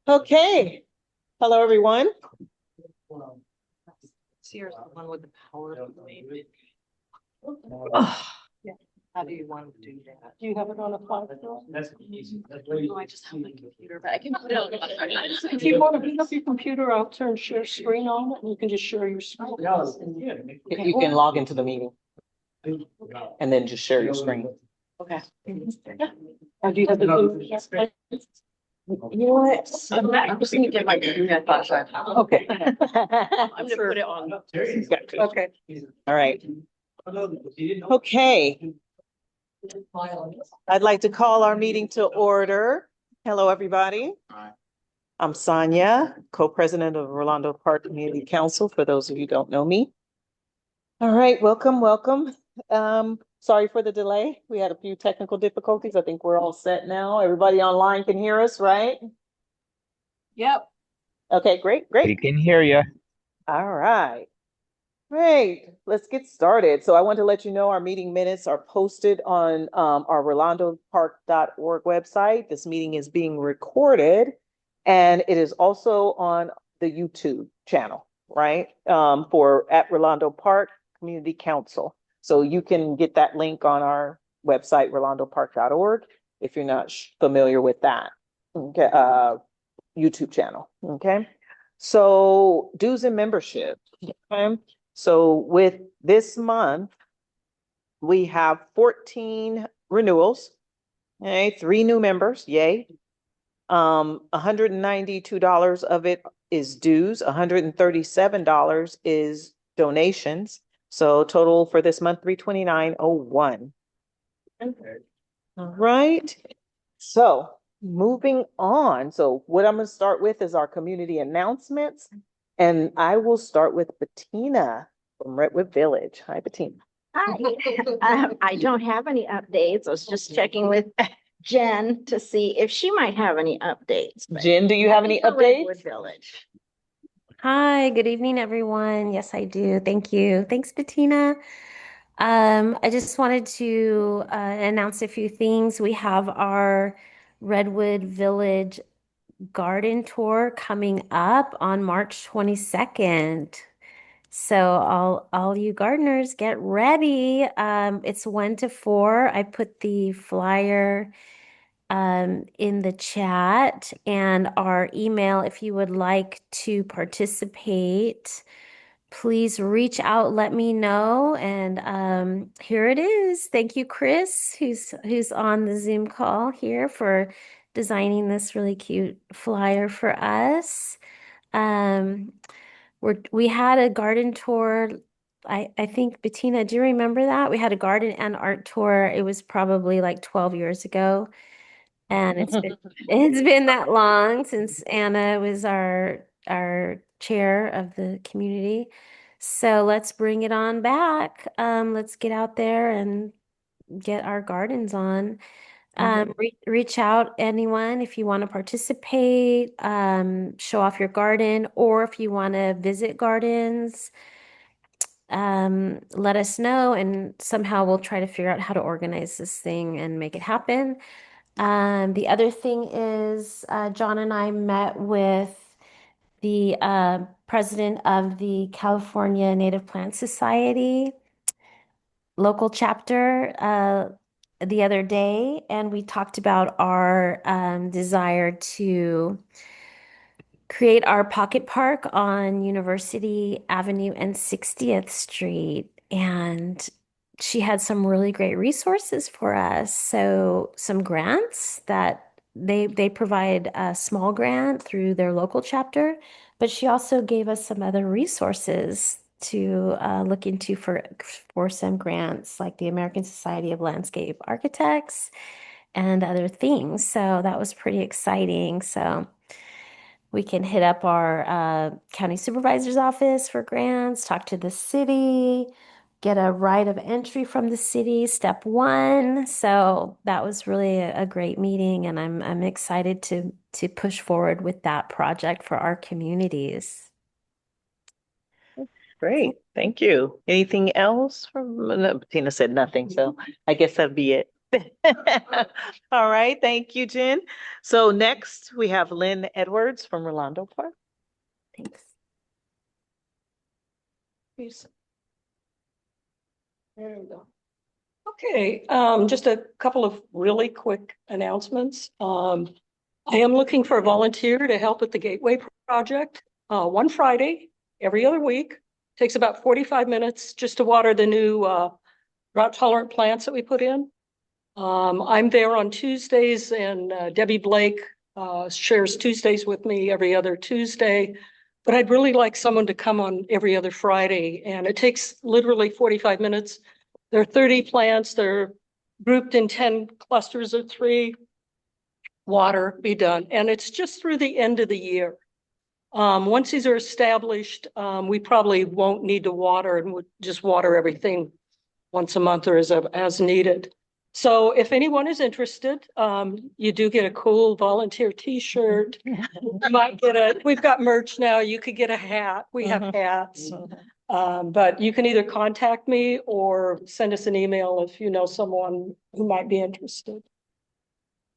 Okay. Hello, everyone. Here's the one with the power. Oh, How do you want to do that? do you have it on a file? No, I just have my computer, but I can put it on. If you want to bring up your computer, I'll turn share screen on and you can just share your screen. You can log into the meeting and then just share your screen. Okay. Or do you have the? You know what? I'm just gonna get my computer flashlight. Okay. I'm gonna put it on. Okay. All right. Okay. I'd like to call our meeting to order. Hello, everybody. I'm Sonia, co-president of Rolando Park Community Council, for those of you who don't know me. All right, welcome. Sorry for the delay. We had a few technical difficulties. I think we're all set now. Everybody online can hear us, right? Yep. Okay, great. We can hear you. All right. Great. Let's get started. So I want to let you know our meeting minutes are posted on our rolandopark.org website. This meeting is being recorded and it is also on the YouTube channel, right? For at Rolando Park Community Council. So you can get that link on our website, rolandopark.org, if you're not familiar with that. Okay, YouTube channel. Okay. So dues and membership. Okay. So with this month, we have 14 renewals. Okay, 3 new members, yay. $192 of it is dues, $137 is donations. So total for this month, $329.01. All right. So moving on. So what I'm going to start with is our community announcements. And I will start with Bettina from Redwood Village. Hi, Bettina. Hi. I don't have any updates. I was just checking with Jen to see if she might have any updates. but Jen, do you have any nothing for Redwood updates? Village. Hi, good evening, everyone. Yes, I do. Thank you. Thanks, Bettina. I just wanted to announce a few things. We have our Redwood Village garden tour coming up on March 22nd. So all you gardeners get ready. It's 1 to 4. I put the flyer in the chat and our email. If you would like to participate, please reach out, let me know. And here it is. Thank you, Chris, who's on the Zoom call here, for designing this really cute flyer for us. We had a garden tour. I think, Bettina, do you remember that? We had a garden and art tour. It was probably like 12 years ago. And it's been that long since Anna was our chair of the community. So let's bring it on back. Let's get out there and get our gardens on. Reach out, anyone, if you want to participate, show off your garden, or if you want to visit gardens, let us know, and somehow we'll try to figure out how to organize this thing and make it happen. The other thing is, John and I met with the president of the California Native Plant Society local chapter the other day, and we talked about our desire to create our pocket park on University Avenue and 60th Street. And she had some really great resources for us. So some grants that they provide a small grant through their local chapter, but she also gave us some other resources to look into for some grants, like the American Society of Landscape Architects and other things. So that was pretty exciting. So we can hit up our county supervisor's office for grants, talk to the city, get a right of entry from the city, step 1. So that was really a great meeting, and I'm excited to push forward with that project for our communities. Great. Thank you. Anything else from, no, Bettina said nothing. So I guess that'd be it. All right, thank you, Jen. So next we have Lynn Edwards from Rolando Park. Thanks. There we go. Okay, just a couple of really quick announcements. I am looking for a volunteer to help with the Gateway project. One Friday, every other week. Takes about 45 minutes just to water the new drought tolerant plants that we put in. I'm there on Tuesdays, and Debbie Blake shares Tuesdays with me every other Tuesday. But I'd really like someone to come on every other Friday, and it takes literally 45 minutes. There are 30 plants. They're grouped in 10 clusters of 3. Water, be done. And it's just through the end of the year. Once these are established, we probably won't need to water, and would just water everything once a month or as needed. So if anyone is interested, you do get a cool volunteer t-shirt. You might get we've got merch now. You could get a hat. We have hats. But you can either contact me or send us an email if you know someone who might be interested.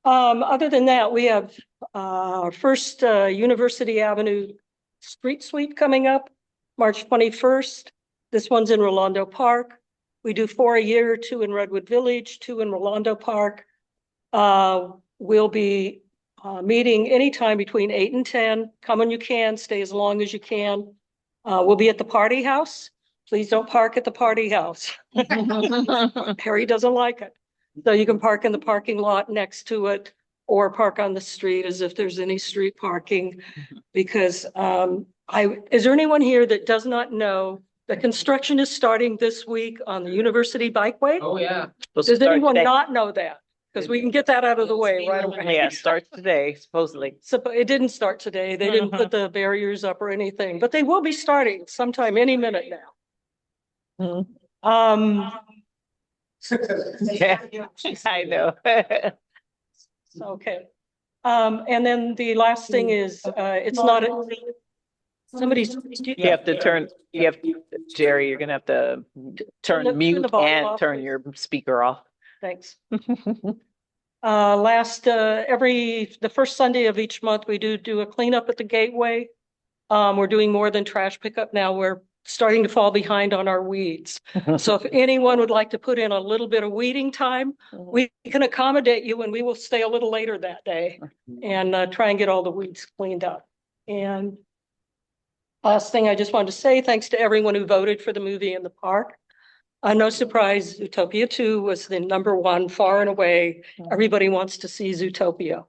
Other than that, we have first University Avenue street sweep coming up March 21st. This one's in Rolando Park. We do 4 a year, 2 in Redwood Village, 2 in Rolando Park. We'll be meeting anytime between 8 and 10. Come when you can, stay as long as you can. We'll be at the party house. Please don't park at the party house. Harry doesn't like it. So you can park in the parking lot next to it, or park on the street as if there's any street parking. Because is there anyone here that does not know that construction is starting this week on the University Bikeway? Oh, yeah. Does anyone not know that? Because we can get that out of the way right away. Yeah, starts today, supposedly. So it didn't start today. They didn't put the barriers up or anything, but they will be starting sometime any minute now. Yeah, I know. Okay. And then the last thing is, it's not, somebody's. You have to turn, Jerry, you're gonna have to turn the mute volume and off, turn please. your speaker off. Thanks. The first Sunday of each month, we do a cleanup at the Gateway. We're doing more than trash pickup now. We're starting to fall behind on our weeds. So if anyone would like to put in a little bit of weeding time, we can accommodate you, and we will stay a little later that day and try and get all the weeds cleaned up. And last thing I just wanted to say, thanks to everyone who voted for the movie in the park. No surprise, Zootopia 2 was the #1 far and away. Everybody wants to see Zootopia.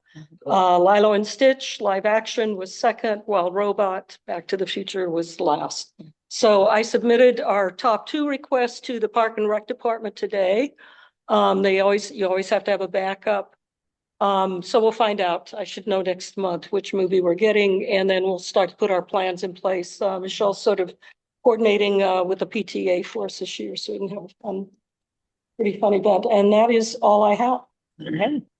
Lilo and Stitch live action was second, while Robot Back to the Future was last. So I submitted our top 2 requests to the Park and Rec Department today. You always have to have a backup. So we'll find out. I should know next month which movie we're getting, and then we'll start to put our plans in place. Michelle's sort of coordinating with the PTA for us this year, so we can have a pretty fun event. And that is all I have.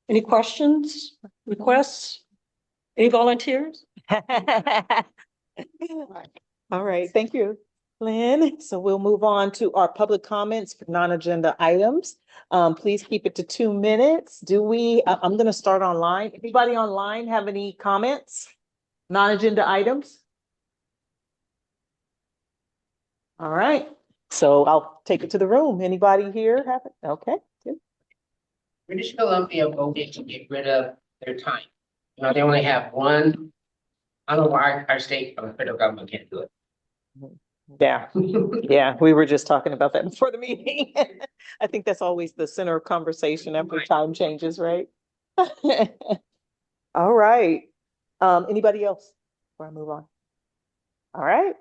Any questions, requests? Any volunteers? All right, thank you, Lynn. So we'll move on to our public comments for non-agenda items. Please keep it to 2 minutes. I'm gonna start online. Anybody online have any comments? Non-agenda items? All right, so I'll take it to the room. Anybody here have it? Okay, good. British Columbia voted to get rid of their time. You know, they only have one. I don't know why our state or federal government can't do it. Yeah, yeah, we were just talking about that before the meeting. I think that's always the center of conversation after time changes, right? All right. Anybody else before I move on? All right.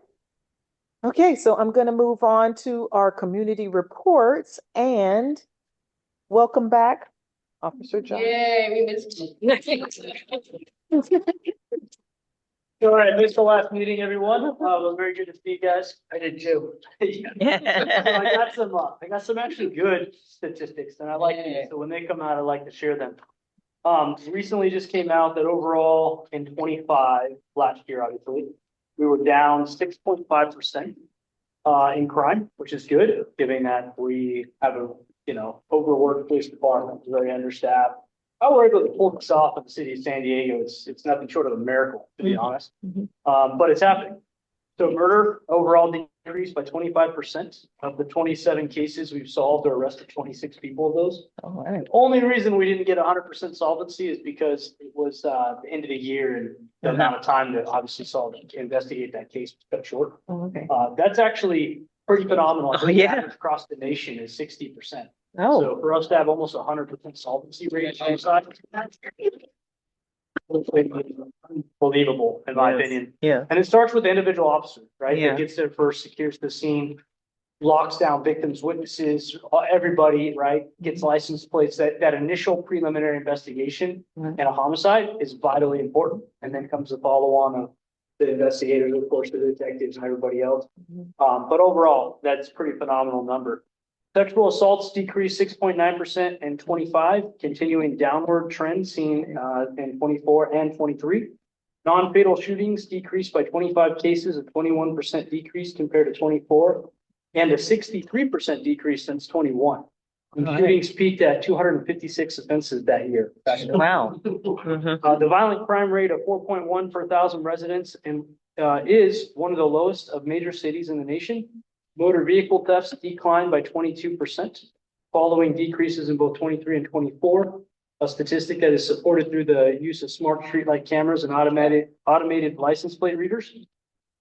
Okay, so I'm going to move on to our community reports, and welcome back, Officer John. Yay, we missed you. All right, missed the last meeting, everyone. It was very good to see you guys. I did too. Yeah. So I got some actually good statistics, and I like these. So when they come out, I like to share them. Recently just came out that overall in 25, last year, obviously, we were down 6.5% in crime, which is good, given that we have a overworked police department, very understaffed. How we're able to pull this off in the city of San Diego, it's nothing short of a miracle, to be honest. But it's happening. So murder overall decreased by 25%. Of the 27 cases we've solved or arrested 26 people of those. All right. The only reason we didn't get 100% solvency is because it was the end of the year and the amount of time to obviously investigate that case was cut short. Oh, okay. That's actually pretty phenomenal. I Oh, think the yeah. average across the nation is 60%. Oh, So for us to have almost 100% solvency rate on the side, that's unbelievable, in my Yes. opinion. yeah. And it starts with the individual officer, right? Yeah. That gets there first, secures the scene, locks down victims, witnesses, everybody, right? Gets license plates. That initial preliminary investigation Mhm. in a homicide is vitally important. And then comes the follow-on of the investigators, of course, the detectives and everybody else. But overall, that's a pretty phenomenal number. Sexual assaults decreased 6.9% in 25, continuing downward trend seen in 24 and 23. Non-fatal shootings decreased by 25 cases, a 21% decrease compared to 24, and a 63% decrease since 21. And All right. shootings peaked at 256 offenses that year. Wow. Mhm. The violent crime rate of 4.1 per thousand residents and is one of the lowest of major cities in the nation. Motor vehicle thefts declined by 22%, following decreases in both 23 and 24. A statistic that is supported through the use of smart streetlight cameras and automated license plate readers.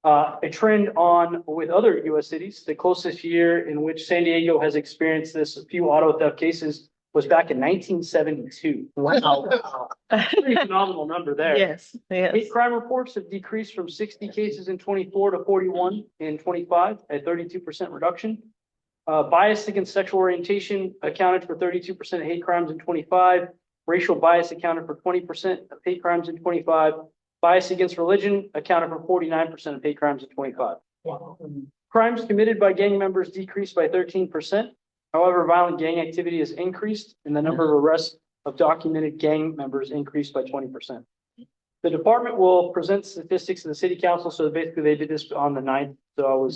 A trend on with other US cities. The closest year in which San Diego has experienced this, a few auto theft cases, was back in 1972. Wow. Pretty phenomenal number there. Yes, yes. Hate crime reports have decreased from 60 cases in 24 to 41 in 25, a 32% reduction. Bias against sexual orientation accounted for 32% of hate crimes in 25. Racial bias accounted for 20% of hate crimes in 25. Bias against religion accounted for 49% of hate crimes in 25. Wow. Crimes committed by gang members decreased by 13%. However, violent gang activity has increased and the number of arrests of documented gang members increased by 20%. The department will present statistics to the city council. So basically they did this on the 9th. So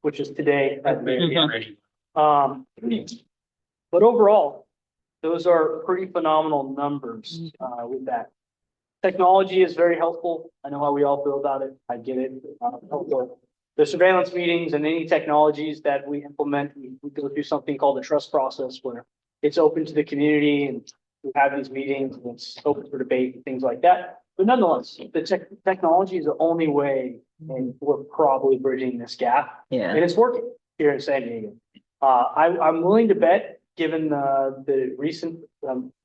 which is today. But overall, those are pretty phenomenal numbers with that. Technology is very helpful. I know how we all feel about it. I get it. The surveillance meetings and any technologies that we implement, we go through something called the trust process where it's open to the community and we have these meetings and it's open for debate and things like that. But nonetheless, the technology is the only way and we're probably bridging this gap. Yeah. And it's working here in San Diego. I'm willing to bet, given the recent,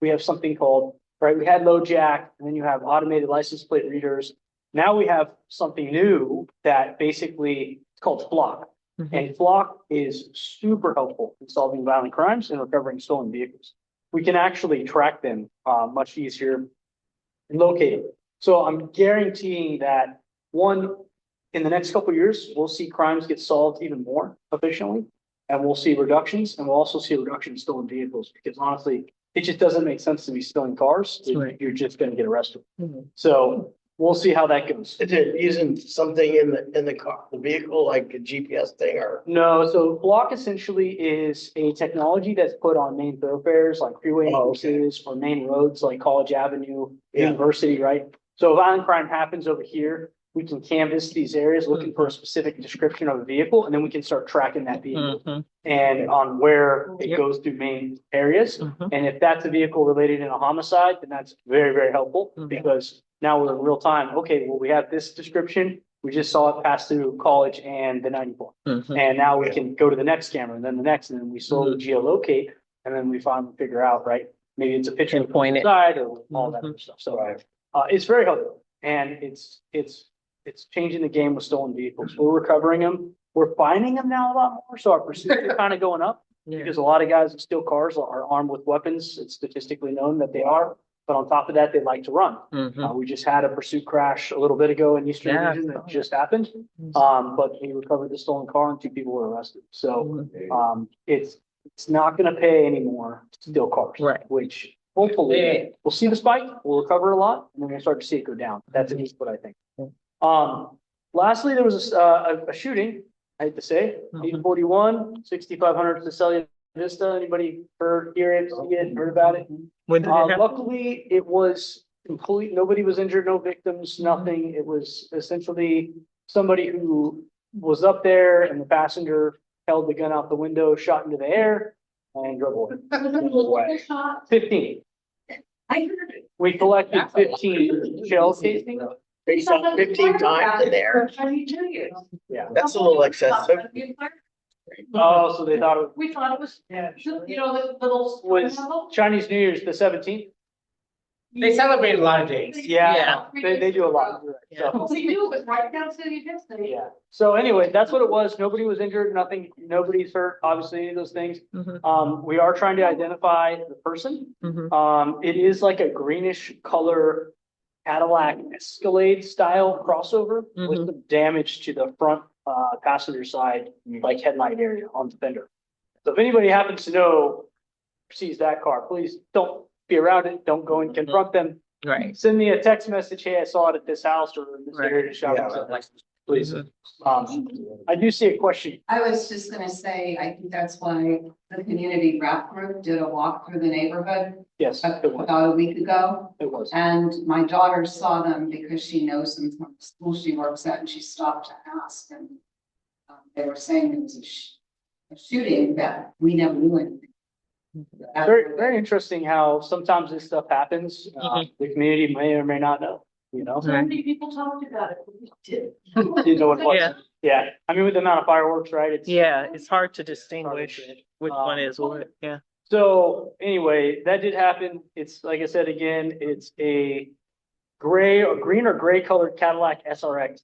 we have something called, right, we had LoJack, and then you have automated license plate readers. Now we have something new that basically, it's called Flock. And Flock is super helpful in solving violent crimes and recovering stolen vehicles. We can actually track them much easier and locate them. So I'm guaranteeing that in the next couple of years, we'll see crimes get solved even more efficiently. And we'll see reductions, and we'll also see a reduction in stolen vehicles, because honestly, it just doesn't make sense to be stealing cars. Right. You're just gonna get arrested. So we'll see how that goes. Is it using something in the car, the vehicle, like a GPS thing or? No, so Block essentially is a technology that's put on main thoroughfares like freeway Oh, okay. entrances or main roads like College Avenue, Yeah. University, right? So if violent crime happens over here, we can canvass these areas looking for a specific description of a vehicle, and then we can start tracking that vehicle and on where it Yep. goes through main areas. And if that's a vehicle related in a homicide, then that's very, very helpful because now we're in real time. Okay, well, we have this description. We just saw it pass through College and the 94. And now we can go to the next camera and then the next, and then we slowly geolocate. And then we finally figure out, right? Maybe it's a picture of the Pinpoint it. side or all that other stuff. So it's very helpful. And it's changing the game with stolen vehicles. We're recovering them. We're finding them now a lot more. So our pursuits are kind of going up because a lot of guys that steal cars are armed with weapons. It's statistically known that they are. But on top of that, they like to run. We just had a pursuit crash a little bit ago in Eastern Yeah. Region that just happened. But we recovered the stolen car and 2 people were arrested. So it's not going to pay anymore to steal cars. Right. Which hopefully we'll see the spike, we'll recover a lot, and then we'll start to see it go down. That's at least what I think. Lastly, there was a shooting, I hate to say, 841, 6500 Cecilia Vista, anybody heard, hear it, see it, heard about it? When did it happen? Luckily, it was complete, nobody was injured, no victims, nothing. It was essentially somebody who was up there and the passenger held the gun out the window, shot into the air and drove away. 15. I heard it. We collected 15 shell casings. They shot 15 times in there. Yeah. That's a little excessive. Oh, so they thought it We thought it was, you know, the little. was Chinese New Year's, the 17th. They celebrate a lot of days. Yeah, they do a lot. So, We knew it was right down City Vista. yeah. So anyway, that's what it was. Nobody was injured, nothing, nobody's hurt, obviously, any of those things. We are trying to identify the person. It is like a greenish color Cadillac Escalade style crossover with some damage to the front passenger side, like headlight area on the fender. So if anybody happens to know, sees that car, please don't be around it. Don't go and confront them. Right. Send me a text message. Hey, I saw it at this house or in this Right. area. Shout Yeah. out, please. I do see a question. I was just gonna say, I think that's why the community rep group did a walk through the neighborhood Yes, it was. about a week ago. It was. And my daughter saw them because she knows them from the school she works at, and she stopped to ask, and they were saying it was a shooting that we never knew anything. Very, very interesting how sometimes this stuff happens. The community may or may not know, you know? So many people talked about it. We did. You know what it was. Yeah. Yeah, I mean, with the amount of fireworks, right? It's. Yeah, it's hard to distinguish Hard to- which one is what, yeah. So anyway, that did happen. It's, like I said, again, it's a gray or green or gray colored Cadillac SRX.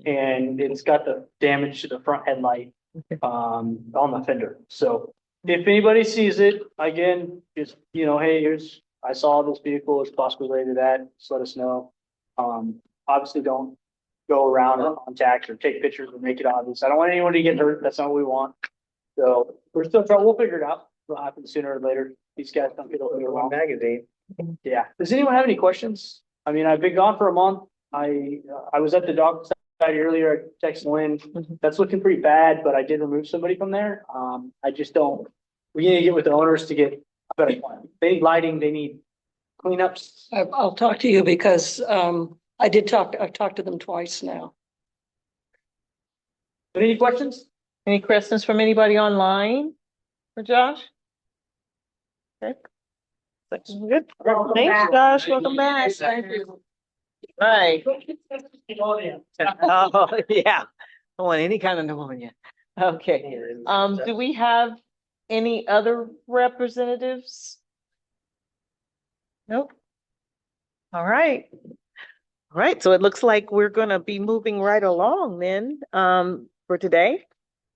And it's got the damage to the front headlight, on the fender. So if anybody sees it, again, just, you know, hey, I saw this vehicle, it's possibly related to that, just let us know. Obviously don't go around or contact or take pictures or make it obvious. I don't want anyone to get hurt. That's not what we want. So we're still trying, we'll figure it out. It'll happen sooner or later. These guys don't get over One magazine. Yeah. Does anyone have any questions? I mean, I've been gone for a month. I was at the dog site earlier. I texted Lynn. That's looking pretty bad, but I did remove somebody from there. I just don't, we need to get with the owners to get a better plan. They need lighting, they need cleanups. I'll talk to you because I've talked to them twice now. Any questions? Any questions from anybody online for Josh? Okay. That's good. Thanks, Josh. Welcome back. Thank you. Right. Oh, yeah. I want any kind of pneumonia. Okay. Do we have any other representatives? Nope. All right. All right. So it looks like we're gonna be moving right along then, for today.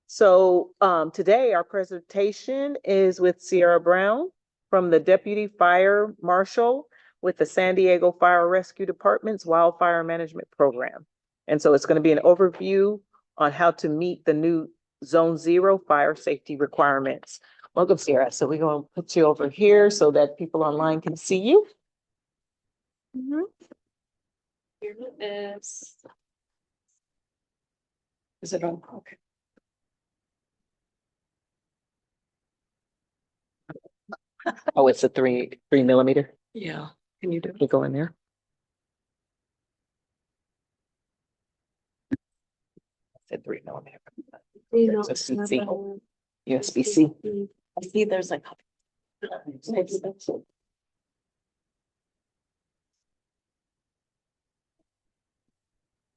So, today our presentation is with Sierra Brown from the Deputy Fire Marshal with the San Diego Fire Rescue Department's Wildfire Management Program. And so it's going to be an overview on how to meet the new Zone Zero fire safety requirements. Welcome, Sierra. So we're going to put you over here so that people online can see you. Here it is. Is it on? Okay. Oh, it's a 3 mm. Yeah. Can you do You go in there. Said 3 mm. It's a CC. USB-C. I see there's like. Maybe that's it.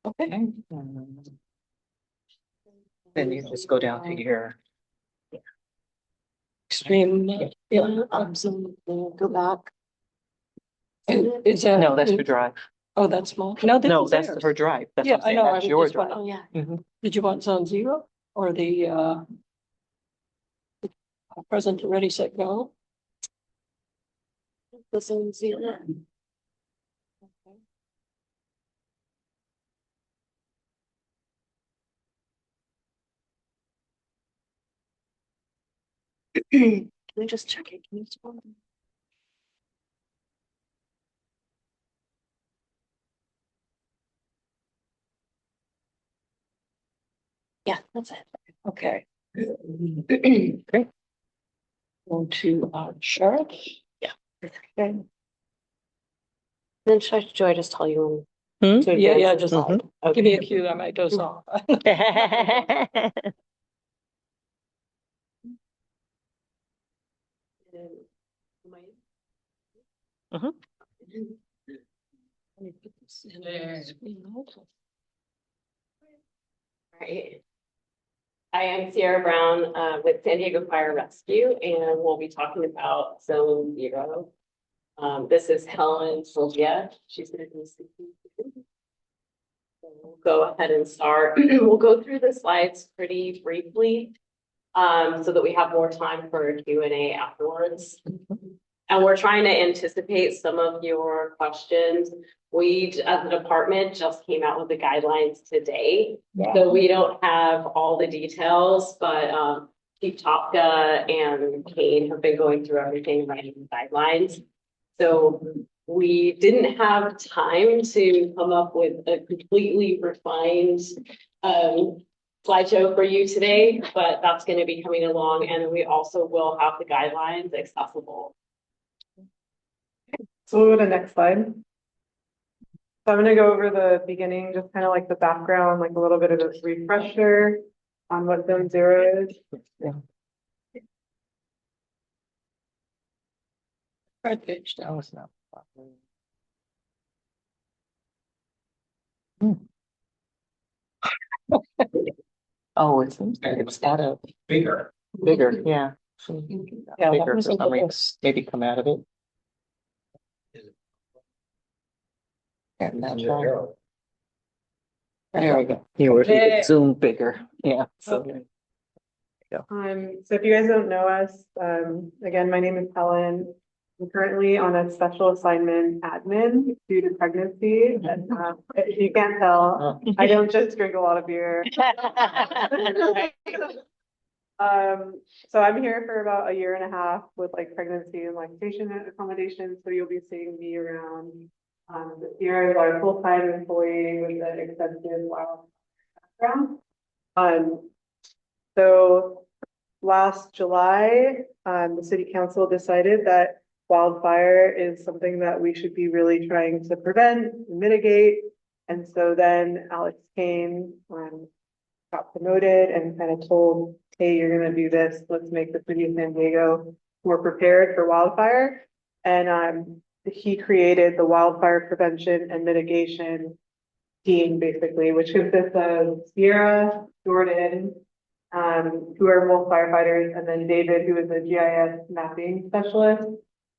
Okay. Then you just go down to your. Extreme, yeah, Go back. and is that? No, that's your drive. Oh, that's small? No, this No, is that's theirs. her drive. That's Yeah, what I'm I saying. know. I That's was your just drive. wondering, yeah. Mhm. did you want Zone Zero or the present, ready, set, go? The Zone Zero. Can we just check it? Can you just one? Yeah, that's it. Okay. Great. On to sheriff. Yeah. Okay. Then should Joy just tell you? Hmm? to Yeah, advance yeah, the just slide? give me a cue, I might doze off. Mhm. Let me put this in the screen also. Right. I am Sierra Brown with San Diego Fire Rescue, and we'll be talking about Zone Zero. This is Helen Sylvia. She's going to be speaking. So we'll go ahead and start. We'll go through the slides pretty briefly so that we have more time for a Q&A afterwards. And we're trying to anticipate some of your questions. We, as a department, just came out with the guidelines today. So we don't have all the details, but Chief Topka and Kane have been going through everything, writing the guidelines. So we didn't have time to come up with a completely refined slideshow for you today, but that's going to be coming along. And we also will have the guidelines accessible. So we'll go to the next slide. So I'm gonna go over the beginning, just kind of like the background, like a little bit of a refresher on what Zone Zero is. Right page down. Oh, it's got a Bigger. bigger, yeah. Yeah, that Bigger was for a some little- reason, maybe come out of it. And that's there we go. You were zoom bigger, yeah. So So if you guys don't know us, again, my name is Helen. I'm currently on a special assignment admin due to pregnancy. And if you can't tell, I don't just drink a lot of beer. So I'm here for about a year and a half with like pregnancy and lactation accommodation. So you'll be seeing me around. Here is our full-time employee with an extensive wild background. So last July, the city council decided that wildfire is something that we should be really trying to prevent, and mitigate. And so then Alex Kane got promoted and kind of told, hey, you're gonna do this. Let's make the city of San Diego more prepared for wildfire. And he created the wildfire prevention and mitigation team, basically, which consists of Sierra, Jordan, who are both firefighters, and then David, who is a GIS mapping specialist,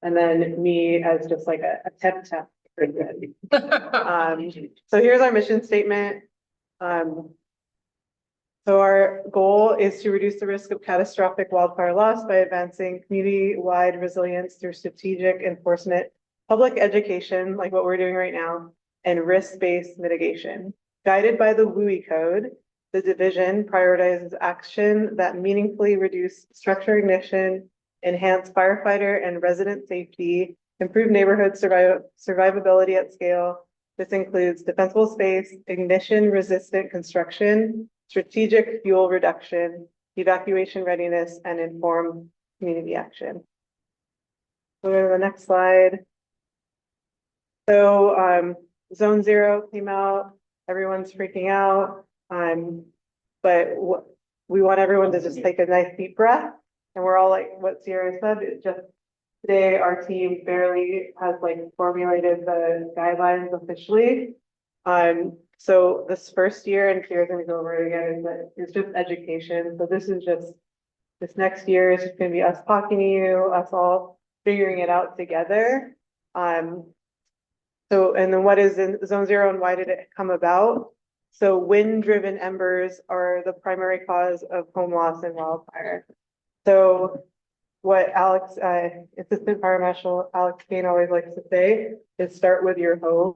and then me as just like a temp. So here's our mission statement. So our goal is to reduce the risk of catastrophic wildfire loss by advancing community-wide resilience through strategic enforcement, public education, like what we're doing right now, and risk-based mitigation. Guided by the WUI code, the division prioritizes action that meaningfully reduce structure ignition, enhance firefighter and resident safety, improve neighborhood survivability at scale. This includes defensible space, ignition-resistant construction, strategic fuel reduction, evacuation readiness, and informed community action. Go to the next slide. So Zone Zero came out, everyone's freaking out. But we want everyone to just take a nice deep breath. And we're all like what Sierra said, it just today our team barely has like formulated the guidelines officially. So this first year, and Sierra's gonna go over it again, is that it's just education. So this is just this next year is just gonna be us talking to you, us all figuring it out together. So, and then what is in Zone Zero and why did it come about? So wind-driven embers are the primary cause of home loss and wildfire. So what Alex, Assistant Fire Marshal Alex Kane always likes to say is start with your home.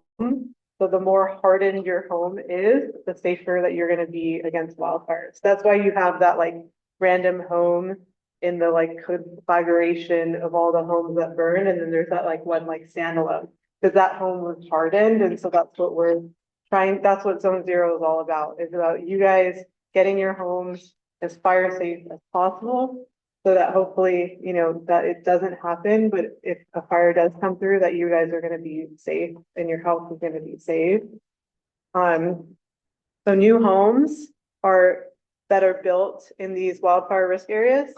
So the more hardened your home is, the safer that you're gonna be against wildfires. That's why you have that like random home in the like configuration of all the homes that burn. And then there's that like one like standalone, because that home was hardened. And so that's what we're trying, that's what Zone Zero is all about. It's about you guys getting your homes as fire safe as possible, So that hopefully, you know, that it doesn't happen, but if a fire does come through, that you guys are gonna be safe and your health is gonna be safe. So new homes that are built in these wildfire risk areas,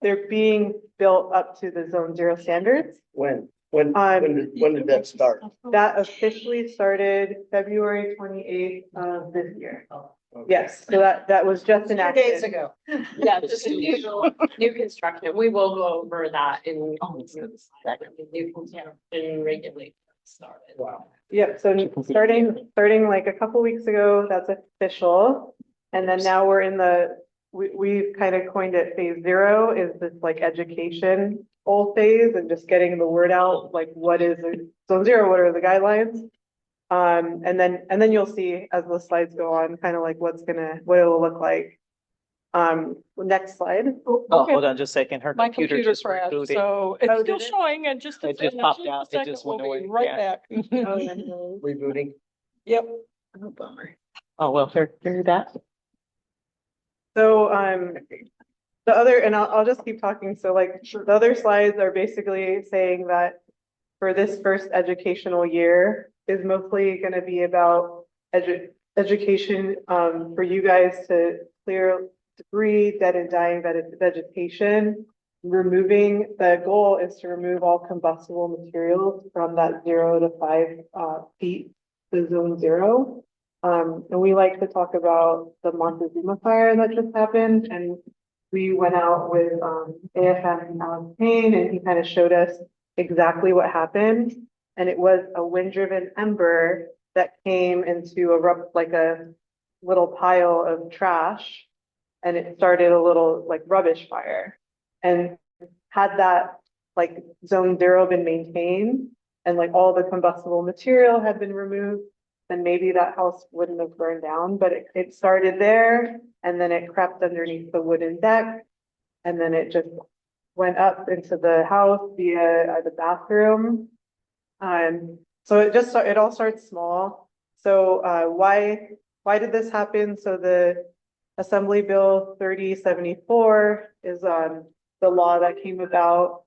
they're being built up to the zone 0 standards. When Um, did that start? That officially started February 28th of this year. Yes, so that was just 2 days enacted. ago. Yeah, just a new construction. We will go over that in new construction regulations started. Wow. Yep, so starting like a couple weeks ago, that's official. And then now we're in we've kind of coined it phase 0 is this like education whole phase and just getting the word out, like what is zone 0, what are the guidelines? And then you'll see as the slides go on, kind of like what it'll look like. Next slide. Oh, Okay. hold on just a second. Her My computer computer just crashed, rebooted. so it's Oh, still did it? showing and just It just popped out. It just went we'll be away. right Yeah. back. Oh, no. Rebooting. Yep. Oh, bummer. Oh, well, hear that? So, the other, and I'll just keep talking. So like, the other slides are basically saying that for this first educational year is mostly gonna be about education, for you guys to clear debris, dead and dying vegetation. The goal is to remove all combustible materials from that 0 to 5 feet, the zone 0. And we like to talk about the Montezuma fire that just happened, and we went out with AFM and Alex Payne, and he kind of showed us exactly what happened. And it was a wind-driven ember that came into like a little pile of trash, and it started a little like rubbish fire. And had that like zone 0 been maintained and like all the combustible material had been removed, then maybe that house wouldn't have burned down, but it started there and then it crept underneath the wooden deck. And then it just went up into the house via the bathroom. So it all starts small. So why did this happen? So the Assembly Bill 3074 is the law that came about.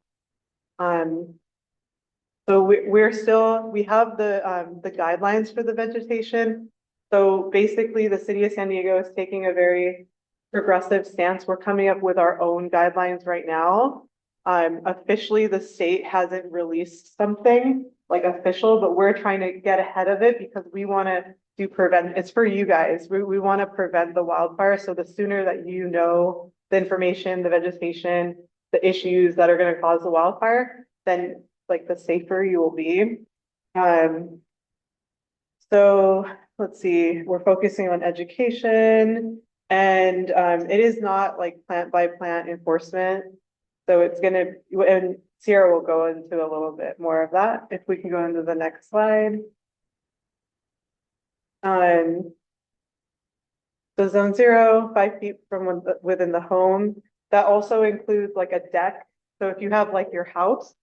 So we have the guidelines for the vegetation. So basically the city of San Diego is taking a very progressive stance. We're coming up with our own guidelines right now. Officially, the state hasn't released something like official, but we're trying to get ahead of it because we want to it's for you guys. We want to prevent the wildfire. So the sooner that you know the information, the vegetation, the issues that are going to cause the wildfire, then like the safer you will be. So let's see, we're focusing on education, and it is not like plant by plant enforcement. So it's gonna, and Sierra will go into a little bit more of that. If we can go into the next slide. So zone 0, 5 feet from within the home, that also includes like a deck. So if you have like your house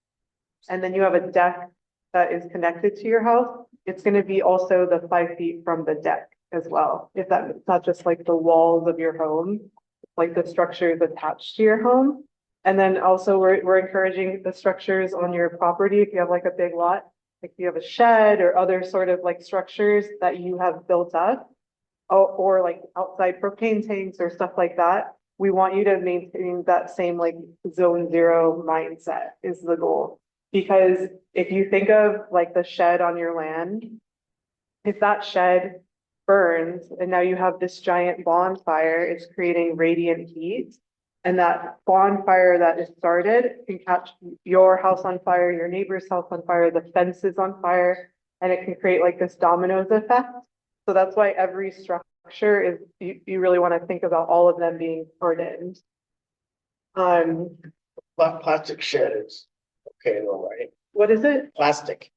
and then you have a deck that is connected to your house, it's going to be also the 5 feet from the deck as well. If that's not just like the walls of your home, like the structures attached to your home. And then also we're encouraging the structures on your property. If you have like a big lot, like you have a shed or other sort of like structures that you have built up, or like outside propane tanks or stuff like that, we want you to maintain that same like zone 0 mindset is the goal. Because if you think of like the shed on your land, if that shed burns and now you have this giant bonfire, it's creating radiant heat. And that bonfire that is started can catch your house on fire, your neighbor's house on fire, the fence is on fire, and it can create like this dominoes effect. So that's why every structure is, you really want to think about all of them being hardened. Plastic shed is okay, though, right? What is it? Plastic.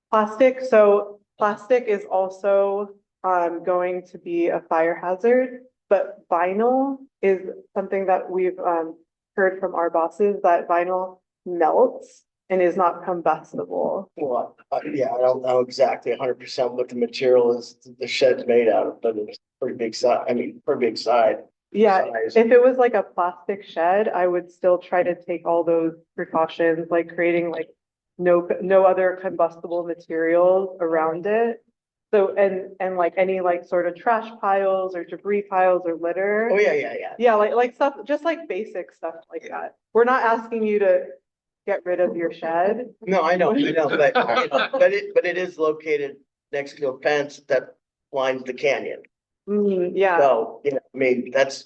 Plastic. So plastic is also going to be a fire hazard, but vinyl is something that we've heard from our bosses that vinyl melts and is not combustible. Well, yeah, I don't know exactly 100% what the material is the shed's made out of, but it's pretty big side. I mean, pretty big side. Yeah, size. if it was like a plastic shed, I would still try to take all those precautions, like creating like no other combustible materials around it. So, and like any like sort of trash piles or debris piles or litter. Oh, yeah. Yeah, like stuff, just like basic stuff like that. We're not asking you to get rid of your shed. No, I know, but, you know, but it is located next to a fence that lines the canyon. Yeah, So, you know, I mean, it's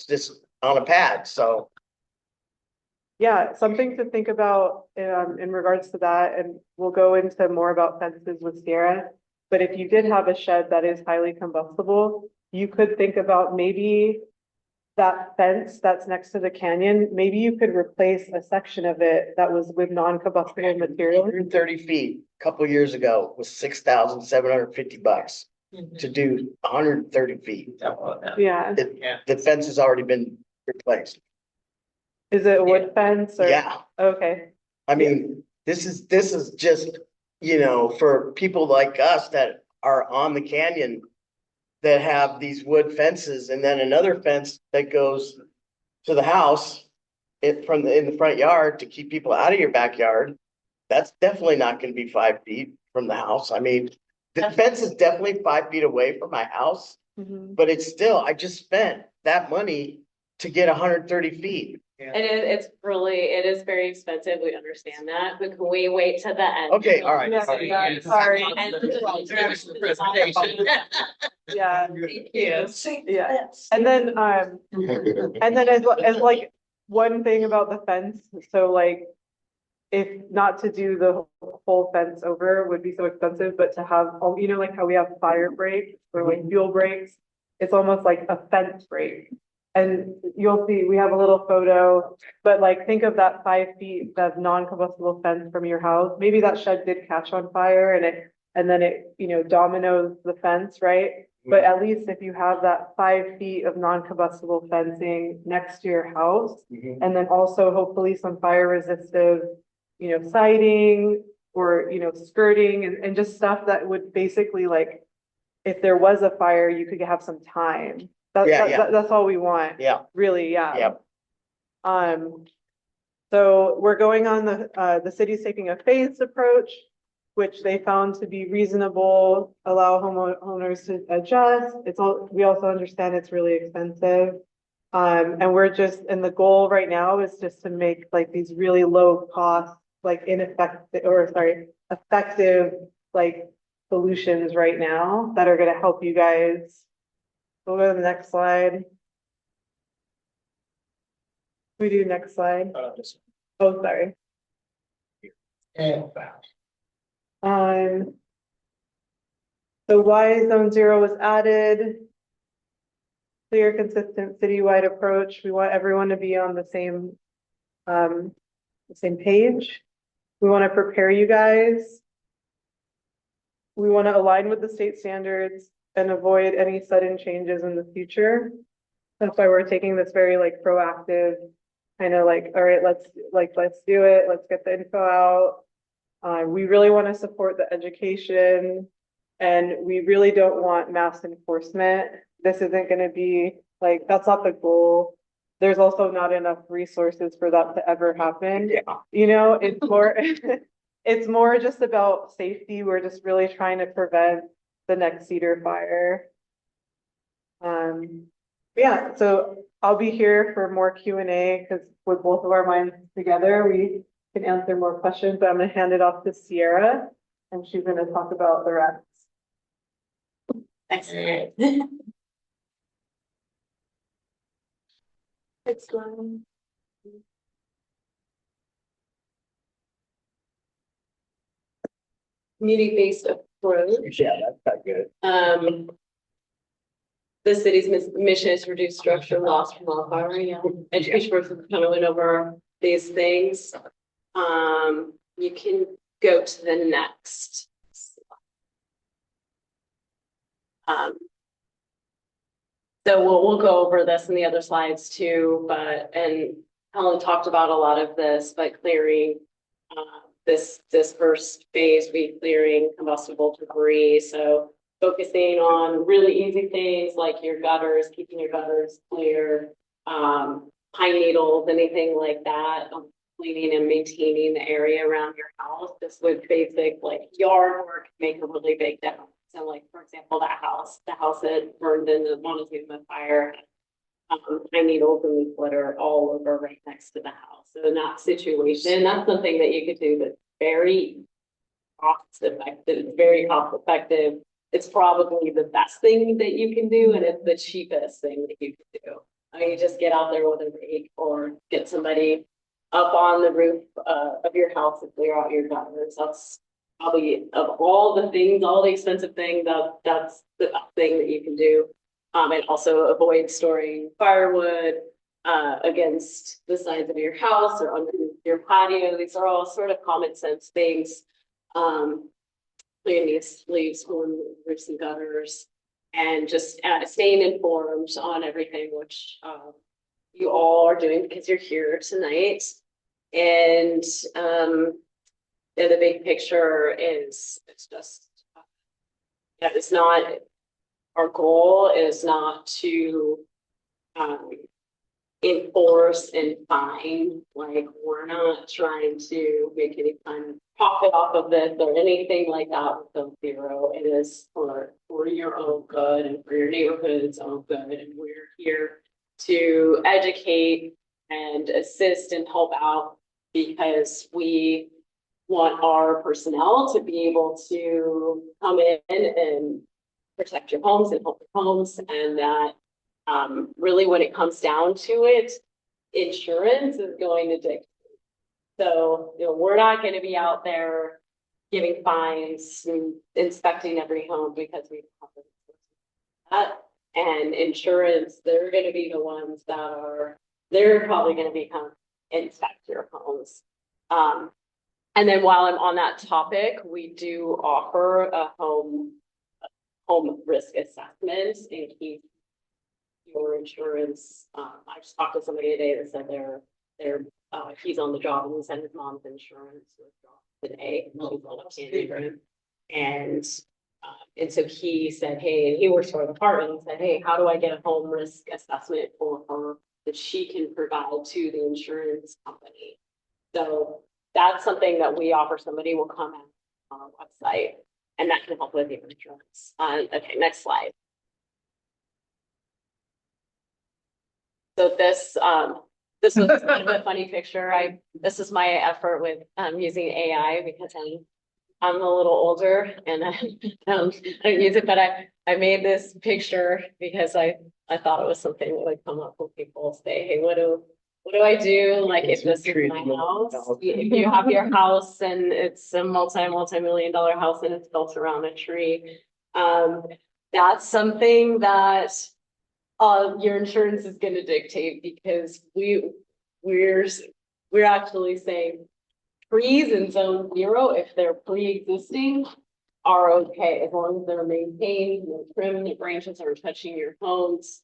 just on a pad, so. yeah, something to think about in regards to that, and we'll go into more about fences with Sierra. But if you did have a shed that is highly combustible, you could think about maybe that fence that's next to the canyon, maybe you could replace a section of it that was with non-combustible material. 130 feet, a couple years ago was $6,750 to do 130 feet. Yeah, The fence has already been replaced. is it a wood fence or? Yeah, Okay, I mean, this is just, you know, for people like us that are on the canyon that have these wood fences and then another fence that goes to the house in the front yard to keep people out of your backyard. That's definitely not gonna be 5 feet from the house. I mean, the fence is definitely 5 feet away from my house, mhm. but it's still, I just spent that money to get 130 feet. It is very expensive. We understand that, but can we wait to the end? Okay, all right. Yeah, all right. yeah, sorry. And- Yeah, Thank you. yeah. And then as like, one thing about the fence, so like, if not to do the whole fence over would be so expensive, but to have, you know, like how we have fire breaks or like fuel breaks, it's almost like a fence break. And you'll see, we have a little photo, but like, think of that 5 feet of non-combustible fence from your house. Maybe that shed did catch on fire and then it, you know, dominoes the fence, right? But at least if you have that 5 feet of non-combustible fencing next to your house, Mhm. and then also hopefully some fire resistive, you know, siding or, you know, skirting and just stuff that would basically like, if there was a fire, you could have some time. That's all we want. Yeah. Really, yeah. Yep. So we're going on the city's taking a phased approach, which they found to be reasonable, allow homeowners to adjust. We also understand it's really expensive. And and the goal right now is just to make like these really low cost, like effective, like solutions right now that are gonna help you guys. We'll go to the next slide. We do next slide. Oh, sorry. So why zone 0 was added. Clear, consistent citywide approach. We want everyone to be on the same page. We want to prepare you guys. We want to align with the state standards and avoid any sudden changes in the future. That's why we're taking this very like proactive, kind of like, all right, let's do it. Let's get the info out. We really want to support the education and we really don't want mass enforcement. This isn't going to be like, that's not the goal. There's also not enough resources for that to ever happen. Yeah. You know, it's more, it's more just about safety. We're just really trying to prevent the next Cedar fire. Yeah, so I'll be here for more Q&A because with both of our minds together, we can answer more questions, but I'm gonna hand it off to Sierra and she's gonna talk about the rest. Excellent. Excellent. Community-based approach. Yeah, that's not good. The city's mission is to reduce structural loss from wildfire. Education works kind of went over these things. You can go to the next. So we'll go over this in the other slides too, and Helen talked about a lot of this, but clearing this first phase, we clearing combustible debris. So focusing on really easy things like your gutters, keeping your gutters clear, pine needles, anything like that, cleaning and maintaining the area around your house. Just with basic like yard work make a really big difference. So like, for example, the house that burned in the Montezuma fire, pine needles and leaf litter all over right next to the house. So in that situation, that's something that you could do that's very cost effective. It's very cost effective. It's probably the best thing that you can do, and it's the cheapest thing that you can do. I mean, you just get out there with a rake or get somebody up on the roof of your house to clear out your gutters. That's probably, of all the things, all the expensive things, that's the best thing that you can do. And also avoid storing firewood against the sides of your house or under your patio. These are all sort of common sense things. Clearing these leaves on roofs and gutters, and just staying informed on everything, which you all are doing because you're here tonight. And the big picture is it's just it's not, our goal is not to enforce and fine. Like, we're not trying to make any kind of profit off of this or anything like that with Zone Zero. It is for your own good and for your neighborhood's own good. And we're here to educate and assist and help out because we want our personnel to be able to come in and protect your homes and help your homes. And that really, when it comes down to it, insurance is going to dictate. So, we're not going to be out there giving fines and inspecting every home because we have that. And insurance, they're going to be the ones that they're probably going to become inspect your homes. And then while I'm on that topic, we do offer a home risk assessment in case your insurance. I just talked to somebody today that said he's on the job and he sent his mom's insurance today. And so he said, hey, he works for an apartment and said, hey, how do I get a home risk assessment for her that she can provide to the insurance company? So that's something that we offer. Somebody will come on our website and that can help with your insurance. Okay, next slide. So this was kind of a funny picture. This is my effort with using AI because I'm a little older and I don't use it, but I made this picture because I thought it was something that would come up when people say, hey, what do I do? Like, if this is my house, if you have your house and it's a multi-million-dollar house and it's built around a tree, that's something that your insurance is going to dictate, because we're actually saying trees in Zone 0, if they're pre-existing, are okay as long as they're maintained, no trim, the branches are touching your homes.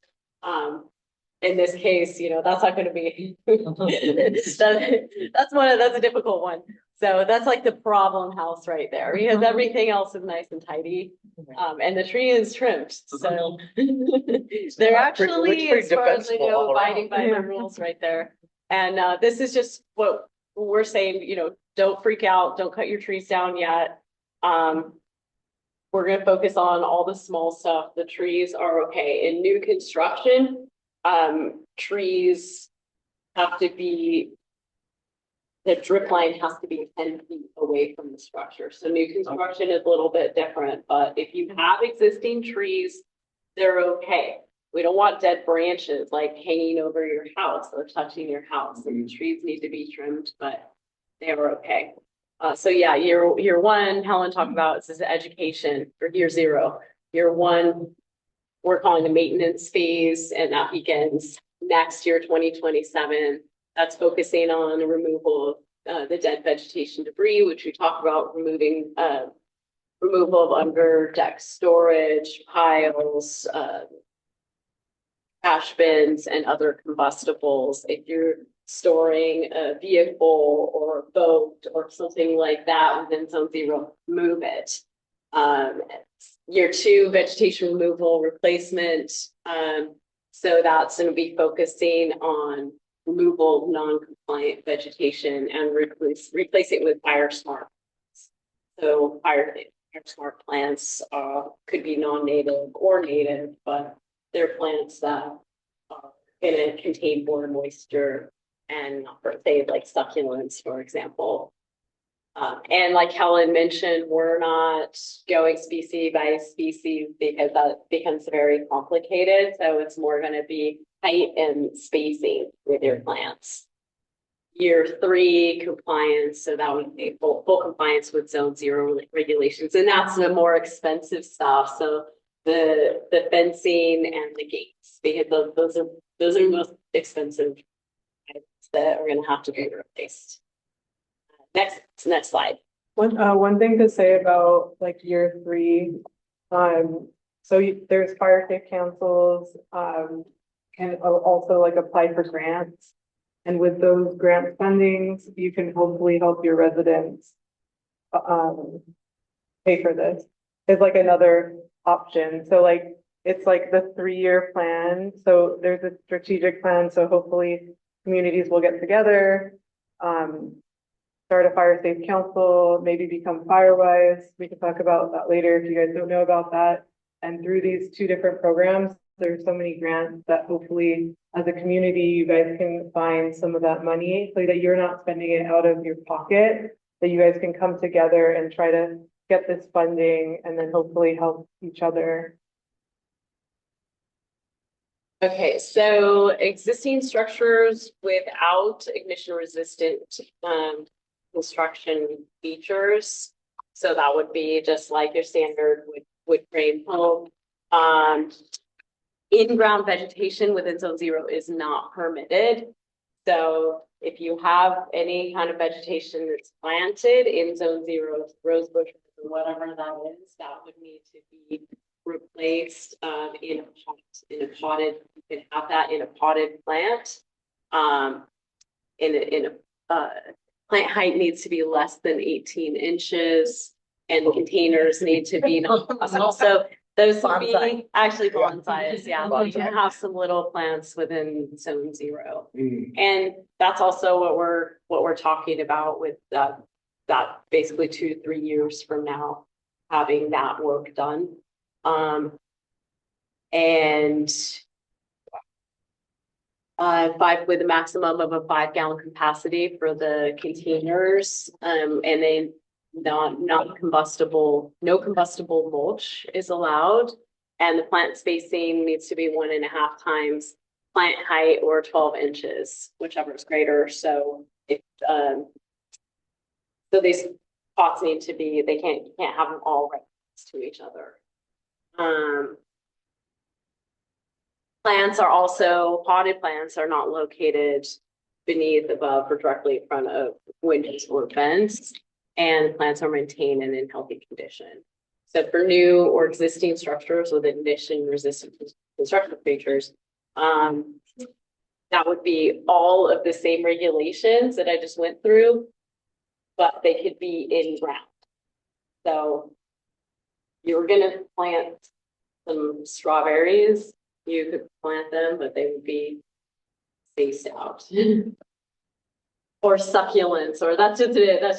In this case, that's not going to be that's a difficult one. So that's like the problem house right there, because everything else is nice and tidy. And the tree is trimmed. So they're actually, as far as I know, abiding by the rules right there. And this is just what we're saying, don't freak out, don't cut your trees down yet. We're going to focus on all the small stuff. The trees are okay. In new construction, trees have to be, the drip line has to be 10 feet away from the structure. So new construction is a little bit different, but if you have existing trees, they're okay. We don't want dead branches like hanging over your house or touching your house. And the trees need to be trimmed, but they are okay. So yeah, year one, Helen talked about, this is education for year 0. Year 1, we're calling the maintenance phase, and that begins next year, 2027. That's focusing on the removal of the dead vegetation debris, which we talked about, removal of under deck storage, piles, trash bins, and other combustibles. If you're storing a vehicle or a boat or something like that within Zone 0, move it. Year 2, vegetation removal replacement. So that's going to be focusing on removal of non-compliant vegetation and replace it with fire smart. So fire smart plants could be non-native or native, but they're plants that are going to contain more moisture and not for say like succulents, for example. And like Helen mentioned, we're not going species by species because that becomes very complicated. So it's more going to be height and spacing with your plants. Year 3 compliance, so that would be full compliance with Zone 0 regulations, and that's the more expensive stuff. So the fencing and the gates, because those are the most expensive items that are going to have to be replaced. Next slide. One thing to say about like year 3, there's fire safe councils, can also like apply for grants. And with those grant fundings, you can hopefully help your residents pay for this. It's like another option. So like, it's like the 3-year plan. So there's a strategic plan. So hopefully communities will get together, start a fire safe council, maybe become Firewise. We can talk about that later if you guys don't know about that. And through these 2 different programs, there's so many grants that hopefully as a community, you guys can find some of that money so that you're not spending it out of your pocket, that you guys can come together and try to get this funding and then hopefully help each other. Okay, so existing structures without ignition resistant construction features. So that would be just like your standard wood frame home. In-ground vegetation within Zone 0 is not permitted. So if you have any kind of vegetation that's planted in Zone 0, rose bushes or whatever that is, that would need to be replaced in a potted. You can have that in a potted plant. Plant height needs to be less than 18 inches, and the containers need to be also. Those would be actually bonsais, yeah. You can have some little plants within Zone 0, and that's also what we're talking about with that basically 2 to 3 years from now, having that work done, and 5 with a maximum of a 5-gallon capacity for the containers, and then. No combustible mulch is allowed, and the plant spacing needs to be 1.5 times plant height or 12 inches, whichever is greater. So if so these pots need to be, you can't have them all right next to each other. Potted plants are not located beneath, above, or directly in front of windows or vents. And plants are maintained and in healthy condition. So for new or existing structures with ignition-resistant construction features, that would be all of the same regulations that I just went through, but they could be in ground. So you're going to plant some strawberries, you could plant them, but they would be spaced out. Or succulents, or that's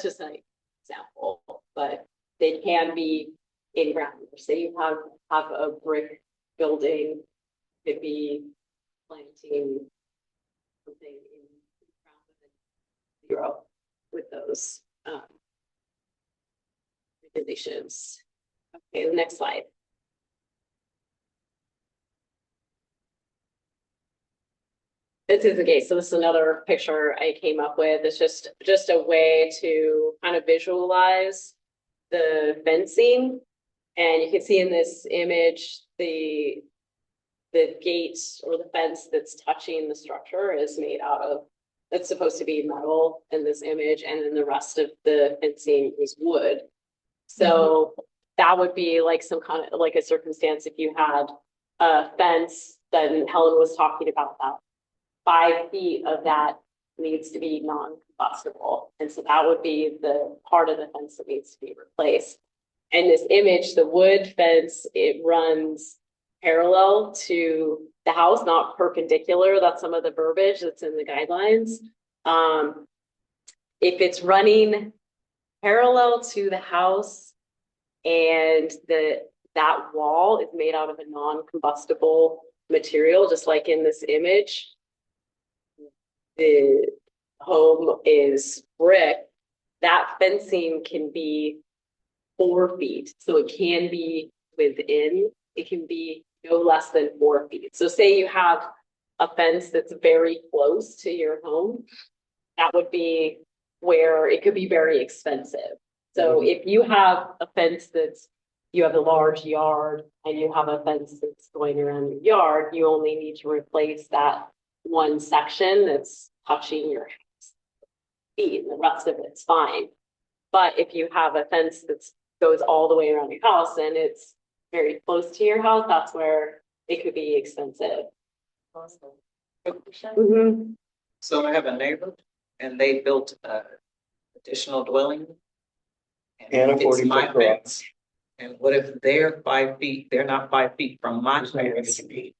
just like example, but they can be in ground. Say you have a brick building, could be planting something in ground within 0 with those regulations. Okay, the next slide. This is the case. So this is another picture I came up with. It's just a way to kind of visualize the fencing. And you can see in this image, the gate or the fence that's touching the structure is made out of, it's supposed to be metal in this image. And then the rest of the fencing is wood. So that would be like some kind of like a circumstance if you had a fence, then Helen was talking about that. 5 feet of that needs to be non-combustible. And so that would be the part of the fence that needs to be replaced. And this image, the wood fence, it runs parallel to the house, not perpendicular. That's some of the verbiage that's in the guidelines. If it's running parallel to the house and that wall is made out of a non-combustible material, just like in this image, the home is brick, that fencing can be 4 feet. So it can be within, it can be no less than 4 feet. So say you have a fence that's very close to your home, that would be where it could be very expensive. So if you have a fence you have a large yard and you have a fence that's going around your yard, you only need to replace that one section that's touching your house feet, and the rest of it's fine. But if you have a fence that goes all the way around your house and it's very close to your house, that's where it could be expensive. Mhm. So I have a neighbor and they built a additional dwelling. And a it's 40 my foot garage. fence. And what if they're 5 feet, they're not 5 feet from my fence? Then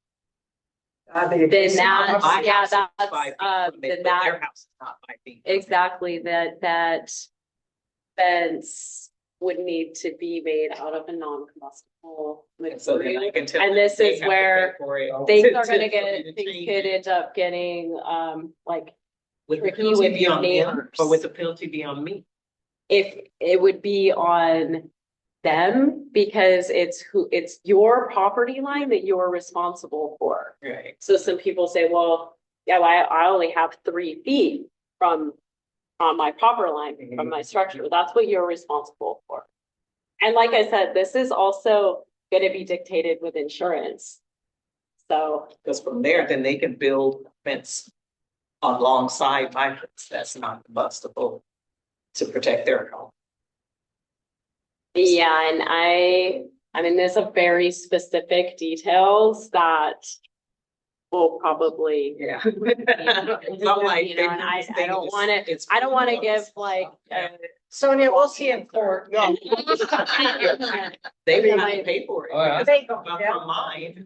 My that's, yeah, house is 5 feet that's, from it, then but their that, house is not 5 feet. exactly, that fence would need to be made out of a non-combustible And so then I material. can tell. And this they is have to pay where for it things to- are gonna for me get, to things change could it. end up getting, like, Would the tricky penalty with be your on them, neighbors. or would the penalty be on me? if it would be on them, because it's your property line that you're responsible for. Right. So some people say, well, yeah, well, I only have 3 feet from on my property line from my structure. That's what you're responsible for. And like I said, this is also going to be dictated with insurance. So Because from there, then they can build a fence alongside my fence that's not combustible to protect their home. yeah, and I mean, there's a very specific details that will probably. Yeah. I'm like, and I don't want to. I don't want to give like. Sonia, we'll see in court. No. They will have to pay for it. Oh, yeah. They- Not from mine.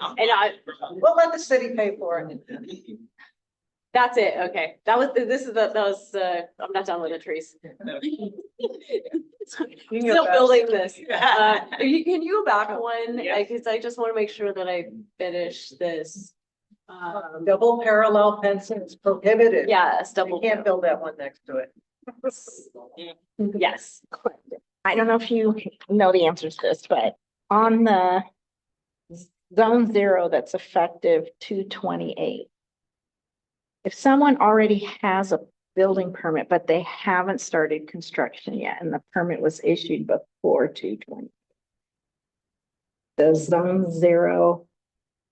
We'll let the city pay for it. That's it. Okay, I'm not done with the trees. Still building this. Can you go back one? Yeah. Because I just want to make sure that I finish this. Double parallel fencing is prohibited. Yes, You double. can't build that one next to it. Yes. I don't know if you know the answer to this, but on the zone 0 that's effective 2/28. If someone already has a building permit, but they haven't started construction yet, and the permit was issued before 2/20. Does zone 0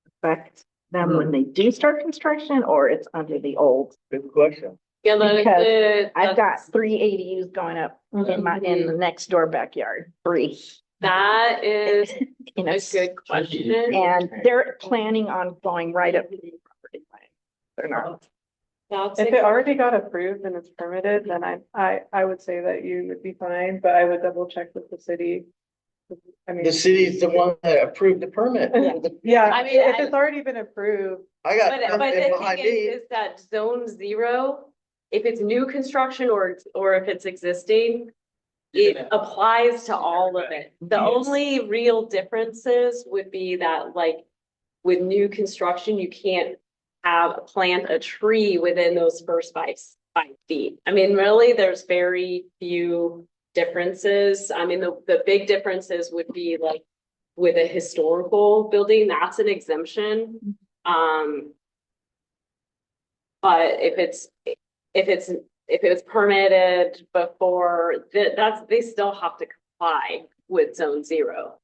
affect them when they do start construction, or it's under the old? Good question. Yeah, Because I've got 3 ADUs going up in the next door backyard, 3. that is You know, a good question. and they're planning on going right up to the property line. They're not. That's If a it already got approved and it's permitted, then I would say that you would be fine, but I would double check with the city. I mean. The city's the one that approved the permit. Yeah, I mean, if it's already been approved, I got But permit the behind thing me. is that zone 0, if it's new construction or if it's existing, it applies to all of it. The Yes. only real differences would be that, like, with new construction, you can't plant a tree within those first 5 feet. I mean, really, there's very few differences. I mean, the big differences would be like with a historical building, that's an exemption. But if it's permitted before, they still have to comply with zone 0.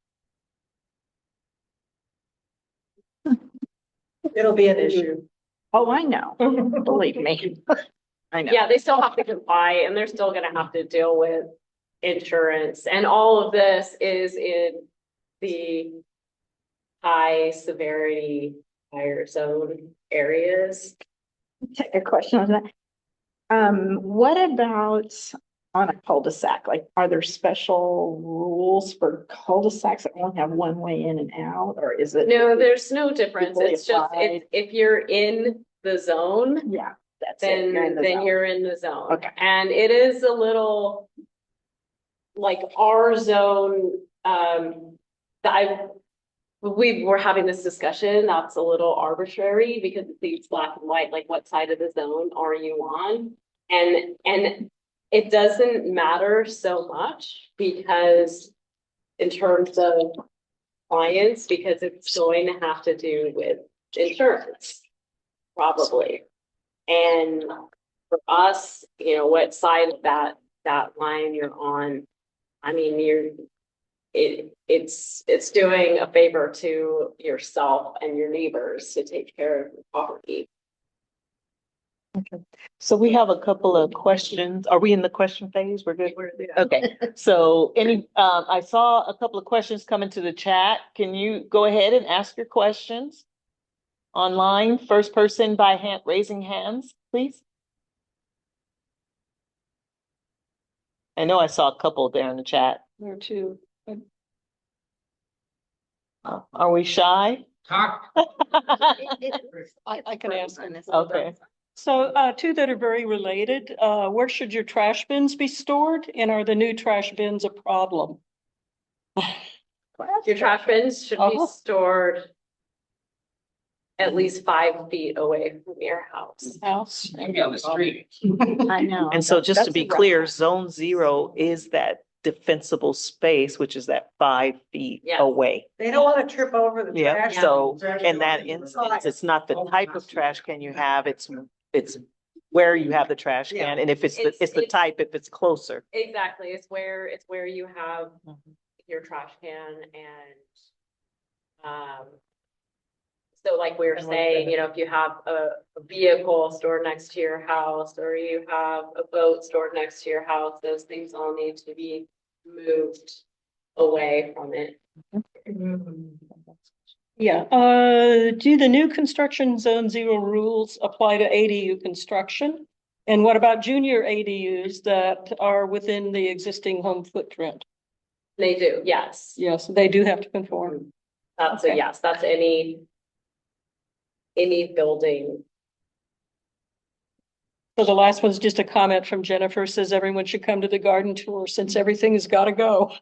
It'll be an issue. Oh, I know, believe me. I know. Yeah, they still have to comply, and they're still gonna have to deal with insurance, and all of this is in the high severity fire zone areas. Take a question on that. What about, on a cul-de-sac, like, are there special rules for cul-de-sacs that only have one way in and out, or is it? No, there's no difference. Equally It's just, applied. if you're in the zone, Yeah, that's it. then, You're in the then zone. you're in the zone. Okay. And it is a little like our zone, we were having this discussion, that's a little arbitrary because it's black and white, like what side of the zone are you on? And it doesn't matter so much because in terms of clients, because it's going to have to do with insurance, probably. And for us, you know, what side of that line you're on, I mean, it's doing a favor to yourself and your neighbors to take care of the property. So we have a couple of questions. Are we in the question phase? We're good? Okay, so I saw a couple of questions come into the chat. Can you go ahead and ask your questions online? First person by raising hands, please. I know I saw a couple there in the chat. There are two. Are we shy? Talk. I can ask them. Okay. So, two that are very related, where should your trash bins be stored? And are the new trash bins a problem? Your trash bins should be Uh-huh. stored at least 5 feet away from your house. House? Maybe on the street. I know. And so just to That's be a rough clear, one. zone 0 is that defensible space, which is that 5 feet Yeah. away. They don't want to trip over the Yeah, trash. so cans. in that instance, it's not the type of trash can you have, it's where you have the trash can, and if it's the It's- type, if it's closer. Exactly, it's where you have Mhm. your trash can and, so like we were saying, you know, if you have a vehicle stored next to your house or you have a boat stored next to your house, those things all need to be moved away from it. Yeah, do the new construction zone 0 rules apply to ADU construction? And what about junior ADUs that are within the existing home footprint? They do, yes. Yes, they do have to conform. That's Okay. yes, that's any building. So the last one's just a comment from Jennifer, says everyone should come to the garden tour since everything has got to go.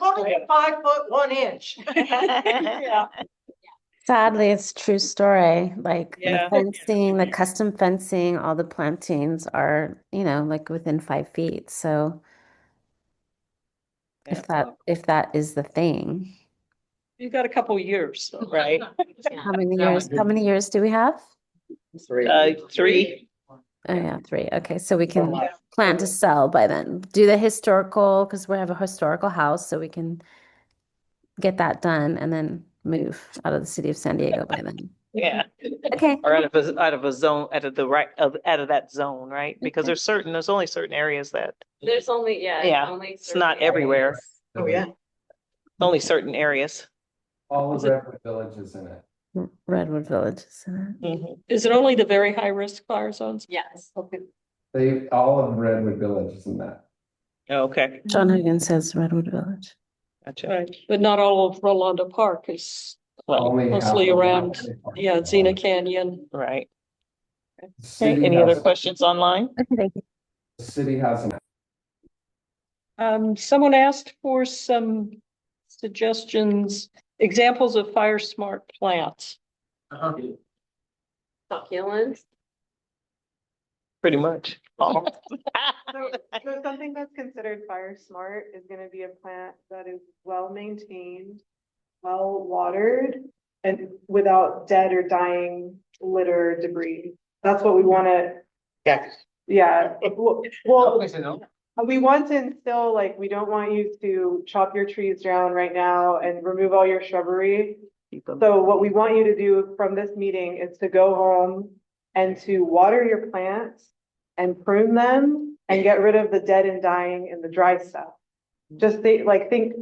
Only 5 foot 1 inch. Yeah. Sadly, it's a true story. Like the Yeah. fencing, the custom fencing, all the plantings are, like within 5 feet. So if that is the thing, You've got a couple years, so. Right, how many years do we have? 3. Oh yeah, 3. Okay, so we can plan to sell by then. Do the historical, because we have a historical house, so we can get that done and then move out of the city of San Diego by then. Yeah, Okay. or out of a zone, out of that zone, right? Because there's only certain areas that, There's only, Yeah, only it's not certain everywhere. areas. Oh, yeah. only certain areas. All of Redwood Village is in it. Redwood Village, isn't it? Mhm. Is it only the very high risk fire zones? Yes. Okay. All of Redwood Village is in that. Okay, John Higgins says Redwood Village. gotcha. Right, but not all of Rolando Park is Well, Only half mostly of around, it. Xena Canyon. right. The Okay, city any other has- questions online? Okay, thank you. The city has an Someone asked for some suggestions, examples of fire smart plants. Succulents. Pretty much. Oh. So something that's considered fire smart is gonna be a plant that is well maintained, well watered, and without dead or dying litter debris. That's what we wanna, Cactus. yeah, well, Place to know. we want to instill, like, we don't want you to chop your trees down right now and remove all your shrubbery. Keep 'em. So what we want you to do from this meeting is to go home and to water your plants and prune them and get rid of the dead and dying and the dry stuff. Just think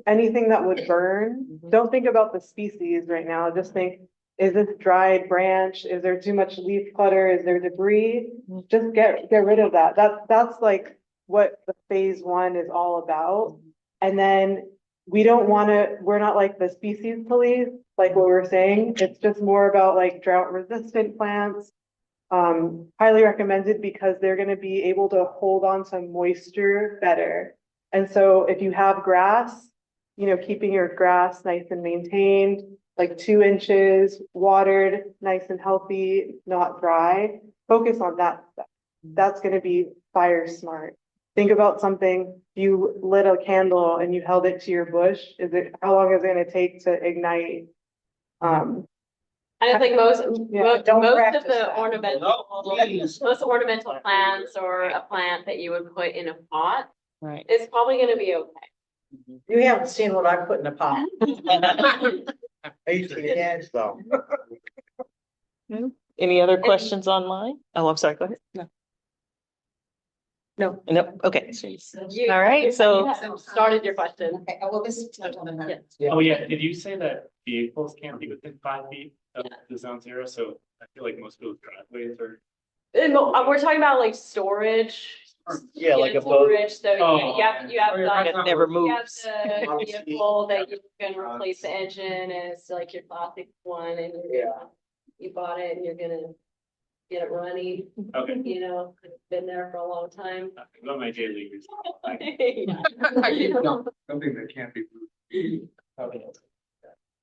anything that would burn. Mhm. Don't think about the species right now. Just think is this dried branch? Is there too much leaf clutter? Is there debris? Just get rid of that. That's like what the phase one is all about. And then we don't want to, we're not like the species police, like what we're saying. It's just more about like drought resistant plants. Highly recommended because they're going to be able to hold on to moisture better. And so if you have grass, you know, keeping your grass nice and maintained, like 2 inches, watered, nice and healthy, not dry. Focus on that stuff. That's going to be fire smart. Think about something, you lit a candle and you held it to your bush. How long is it going to take to ignite? I think most Yeah, don't of practice the that. most ornamental plants or a plant that you would put in a pot Right. is probably gonna be okay. You haven't seen what I put in a pot. I used to dance though. Any other questions online? Oh, I'm sorry, go ahead. No. No, okay. All right, so- You started your question. Okay, well, this is. Oh, yeah, did you say that vehicles can't be within 5 feet of the zone zero? So I feel like most people's driveways are. We're talking about like storage. Yeah, like a boat. Storage, so Oh, you have It the, never you have moves. the vehicle that you can replace the engine, and it's like your classic one, and you bought it and you're gonna get it running, Okay. you know, it's been there for a long time. About my J leaguers. Something that can't be moved. Okay.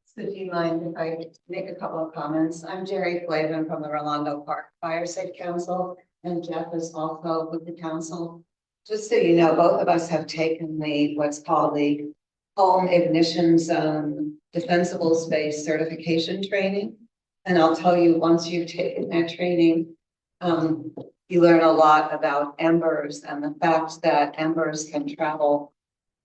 So do you mind if I make a couple of comments? I'm Jerry Flavin from the Rolando Park Fire Safe Council, and Jeff is also with the council. Just so you know, both of us have taken what's called the Home Ignition Zone Defensible Space Certification Training. And I'll tell you, once you've taken that training, you learn a lot about embers and the fact that embers can travel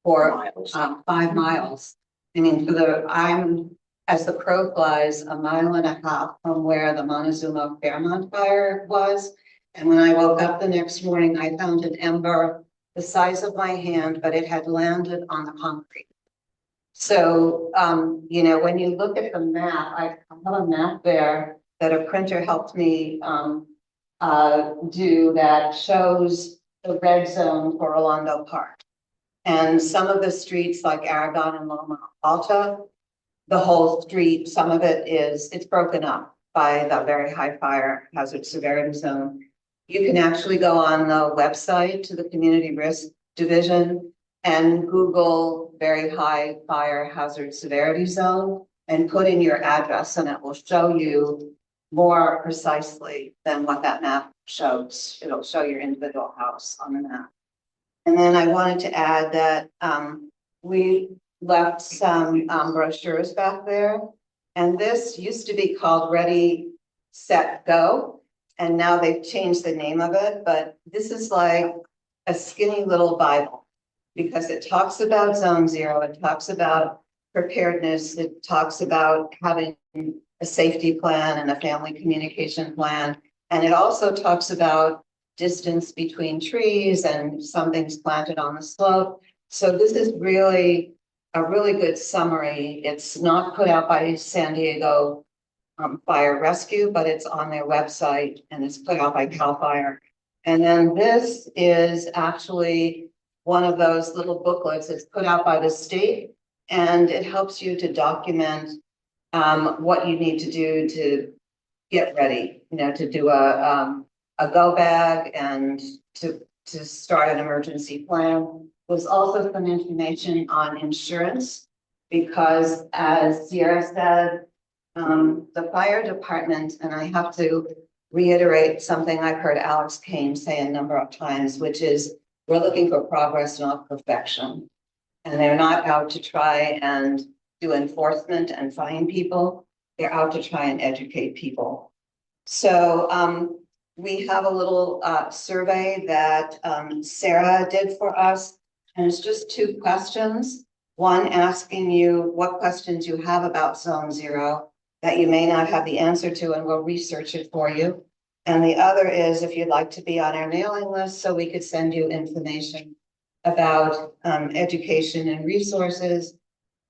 for 5 miles. I mean, I'm, as the crow flies, 1.5 miles from where the Montezuma Fairmont fire was. And when I woke up the next morning, I found an ember the size of my hand, but it had landed on the concrete. So, you know, when you look at the map, I have a map there that a printer helped me do that shows the red zone for Rolando Park. And some of the streets like Aragon and Loma Alta, the whole street, some of it it's broken up by the very high fire hazard severity zone. You can actually go on the website to the Community Risk Division and Google very high fire hazard severity zone and put in your address, and it will show you more precisely than what that map shows. It'll show your individual house on the map. And then I wanted to add that we left some brochures back there. And this used to be called Ready, Set, Go. And now they've changed the name of it, but this is like a skinny little Bible because it talks about Zone Zero, it talks about preparedness, it talks about having a safety plan and a family communication plan. And it also talks about distance between trees and some things planted on the slope. So this is really a really good summary. It's not put out by San Diego Fire Rescue, but it's on their website and it's put out by CAL FIRE. And then this is actually one of those little booklets. It's put out by the state and it helps you to document what you need to do to get ready, you know, to do a go bag and to start an emergency plan. There's also some information on insurance because as Sierra said, the fire department, and I have to reiterate something I've heard Alex Kane say a number of times, which is we're looking for progress, not perfection. And they're not out to try and do enforcement and fine people. They're out to try and educate people. So we have a little survey that Sarah did for us, and it's just 2 questions. One asking you what questions you have about Zone Zero that you may not have the answer to, and we'll research it for you. And the other is if you'd like to be on our mailing list so we could send you information about education and resources,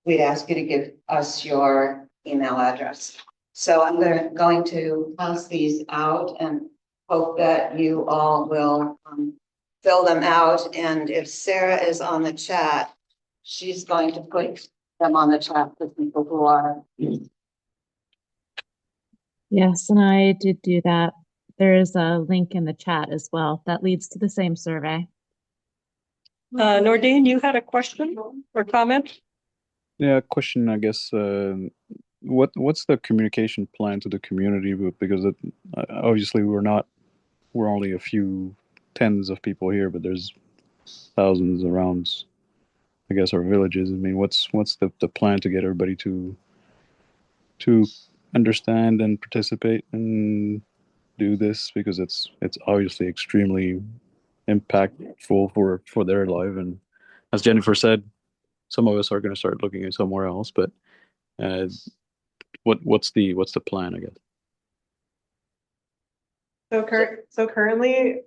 we'd ask you to give us your email address. So I'm going to pass these out and hope that you all will fill them out. And if Sarah is on the chat, she's going to put them on the chat for people who are. Yes, and I did do that. There is a link in the chat as well that leads to the same survey. Nordine, you had a question or comment? Yeah, question, I guess. What's the communication plan to the community? Because obviously we're only a few tens of people here, but there's thousands around, I guess, our villages. I mean, what's the plan to get everybody to understand and participate and do this? Because it's obviously extremely impactful for their life. And as Jennifer said, some of us are going to start looking at somewhere else, but what's the plan, I guess? So currently,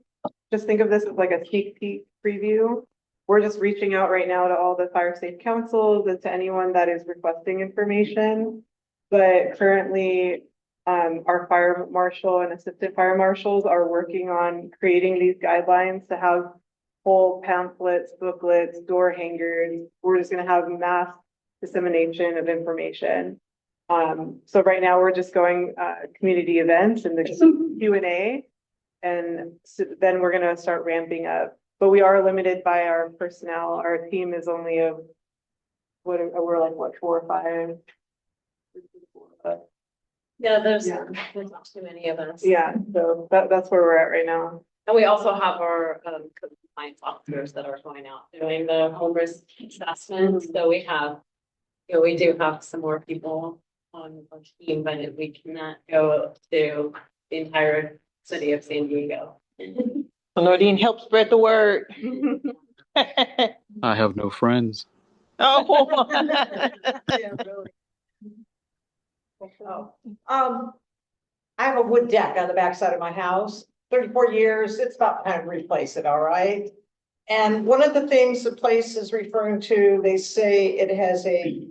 just think of this as like a sneak peek preview. We're just reaching out right now to all the fire safe councils and to anyone that is requesting information. But currently, our fire marshal and assistant fire marshals are working on creating these guidelines to have whole pamphlets, booklets, door hangers. We're just gonna have mass dissemination of information. So right now we're just going community events and the Q&A, and so then we're gonna start ramping up. But we are limited by our personnel. Our team is only we're like what, 4 or 5? Yeah, there's Yeah. not too many of us. Yeah, so that's where we're at right now. And we also have our compliance officers that are going out doing the home risk assessments. So we have, we do have some more people on our team, but we cannot go to the entire city of San Diego. Nordine, help spread the word. I have no friends. Oh. Yeah, really. I have a wood deck on the backside of my house, 34 years, it's about time to replace it, all right? And one of the things the place is referring to, they say it has it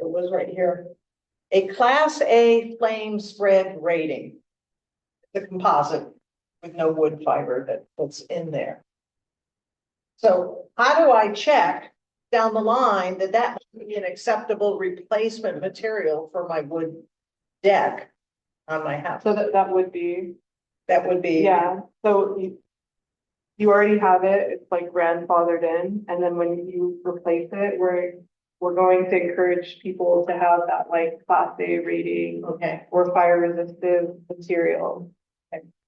was right here, a Class A flame spread rating. The composite with no wood fiber that's in there. So how do I check down the line that would be an acceptable replacement material for my wood deck on my house? So that would be, yeah. yeah, so you already have it, it's like grandfathered in, and then when you replace it, we're going to encourage people to have that like Class A rating. Okay. Or fire resistant material.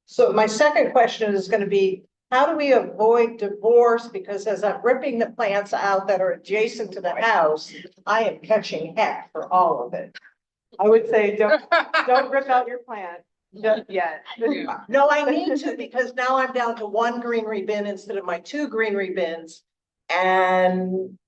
So my second question is going to be, how do we avoid divorce? Because as I'm ripping the plants out that are adjacent to the house, I am catching heck for all of it. I would say don't rip out your plant just yet. No, I need to, because now I'm down to 1 greenery bin instead of my 2 greenery bins. And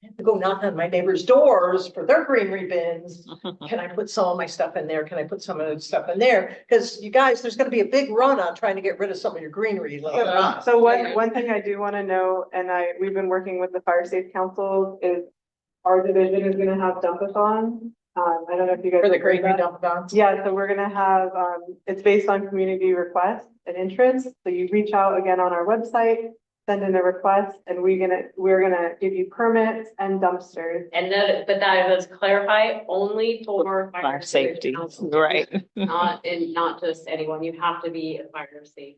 I have to go knock on my neighbor's doors for their greenery bins. Can I put some of my stuff in there? Can I put some of the stuff in there? Because you guys, there's gonna be a big run on trying to get rid of some of your greenery later on. So one thing I do want to know, and we've been working with the fire safe councils, is our division is gonna have dump-a-thon. I don't know if you guys. For the have heard greenery that. dump-a-thons? Yeah, so we're gonna have, it's based on community requests and interest. So you reach out again on our website, send in a request, and we're gonna give you permits and dumpsters. And but that was clarify only for fire safety, Right. not just anyone. You have to be a fire safe.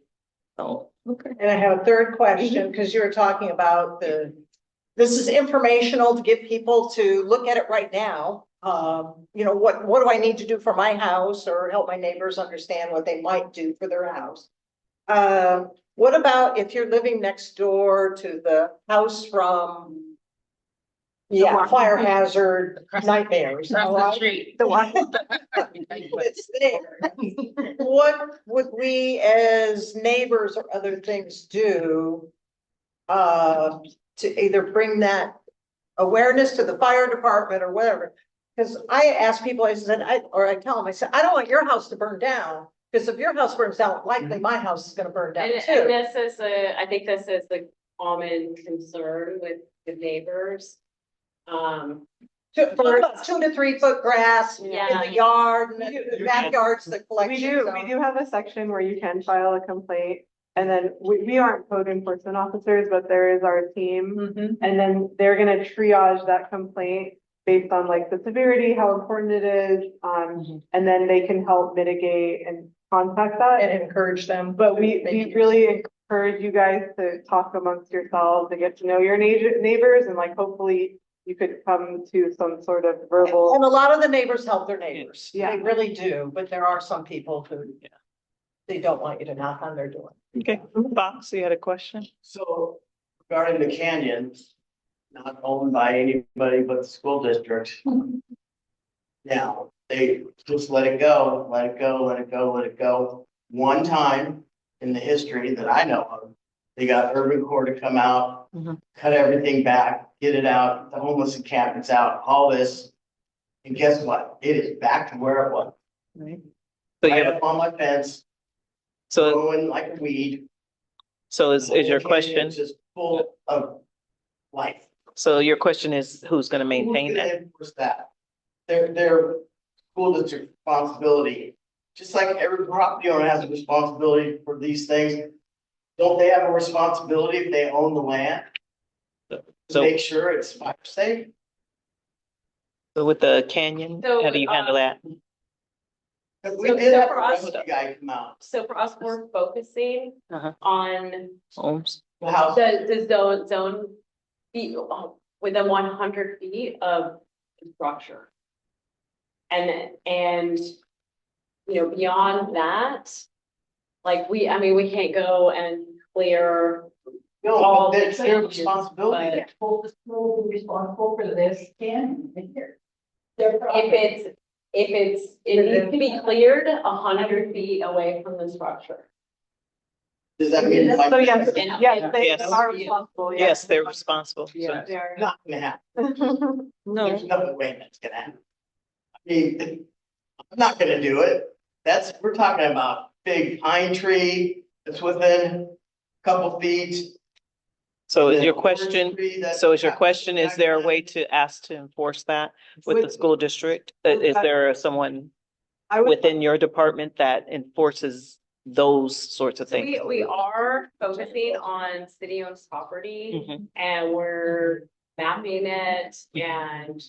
Oh, okay. And I have a third question, because you were talking about this is informational to get people to look at it right now. What do I need to do for my house, or help my neighbors understand what they might do for their house? What about if you're living next door to the house from fire hazard nightmares? Across the street. It's there. What would we as neighbors or other things do to either bring that awareness to the fire department or whatever? Because I ask people, I said, I tell them, I said, I don't want your house to burn down, because if your house burns down, likely my house is gonna burn down And too. I think this is a common concern with neighbors. about 2 to 3 foot grass in Yeah. the yard and the backyard's the We collection do, zone. we do have a section where you can file a complaint. And then we aren't code enforcement officers, but there is our team. Mhm. And then they're gonna triage that complaint based on like the severity, how important it is. And then they can help mitigate and contact that. And encourage them. But we Maybe use- really encourage you guys to talk amongst yourselves and get to know your neighbors and like hopefully you could come to some sort of verbal. And a lot of the neighbors help their neighbors. Yeah. They really do, but there are some people who. Yeah. They don't want you to knock on their door. Okay, Fox, you had a question? So regarding the canyon, not owned by anybody but the school district. Now, they just let it go, let it go, let it go, let it go. One time in the history that I know of, they got Urban Corps to come out, cut everything back, get it out, the homeless encampments out, all this. And guess what? It is back to where it was. Right. So you Right have, up on my fence, so, growing like a weed. so is your The whole canyon question, is just full of life. so your question is who's gonna maintain Who's gonna that? enforce that? Their school district responsibility, just like every property owner has a responsibility for these things. Don't they have a responsibility if they own the land to So, make sure it's fire safe? so with the canyon, how do you handle that? Cause we So- did so have a for us- rescue guy come out, So for us, we're focusing on Homes? the house, the zone be within 100 feet of the structure. And, you know, beyond that, like I mean, we can't go and clear. no, all but the it's their canyons, responsibility. but- Hold the school responsible for this can here. If it needs to be cleared 100 feet away from the structure. Does that mean? So yes, And- yes, they Yes. are responsible, yes. Yes, they're responsible. Yeah, they are. Not gonna happen. No, There's no way that's gonna happen. I mean, I'm not gonna do it. We're talking about big pine tree that's within a couple feet. So is and your an orange question, tree that's so is your got question, is there a way back to ask to enforce that with the With- school district? Is there someone I would, within your department that enforces those sorts of So things? we are focusing on city-owned property Mhm. and we're mapping it and,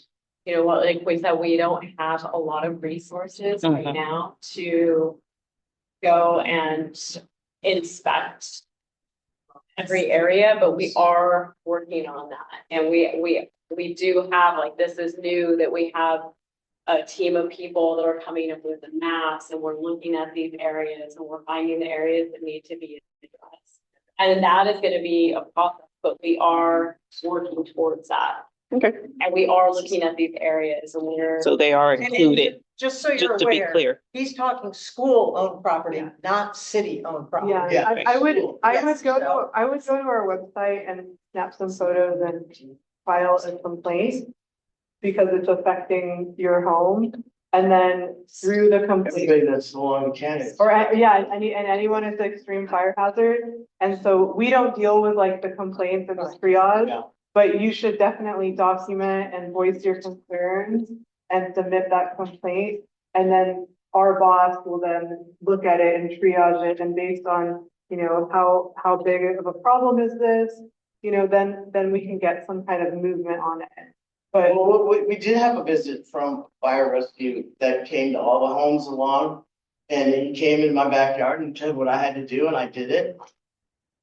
you know, what, like we said, we don't have a lot of resources right Mhm. now to go and inspect every area, but we are working on that. And we do have, like, this is new that we have a team of people that are coming up with the maps and we're looking at these areas and we're finding the areas that need to be addressed. And that is gonna be a process, but we are working towards that. Okay, And we are looking at these areas and we're. so they are And included, just so you're just to be aware, clear. he's talking school-owned property, not city-owned property. yeah, Yeah, I would, cool. I would Yes, go so- to, I would go to our website and snap some photos and file a complaint. Because it's affecting your home, and then through the complaint. Everybody that's along the canyon. Or, yeah, anyone is an extreme fire hazard, and so we don't deal with like the complaints and the triage. Yeah. But you should definitely document and voice your concerns and submit that complaint. And then our boss will then look at it and triage it, and based on, you know, how big of a problem is this? You know, then we can get some kind of movement on it. But Well, we did have a visit from fire rescue that came to all the homes along. And he came in my backyard and said what I had to do and I did it.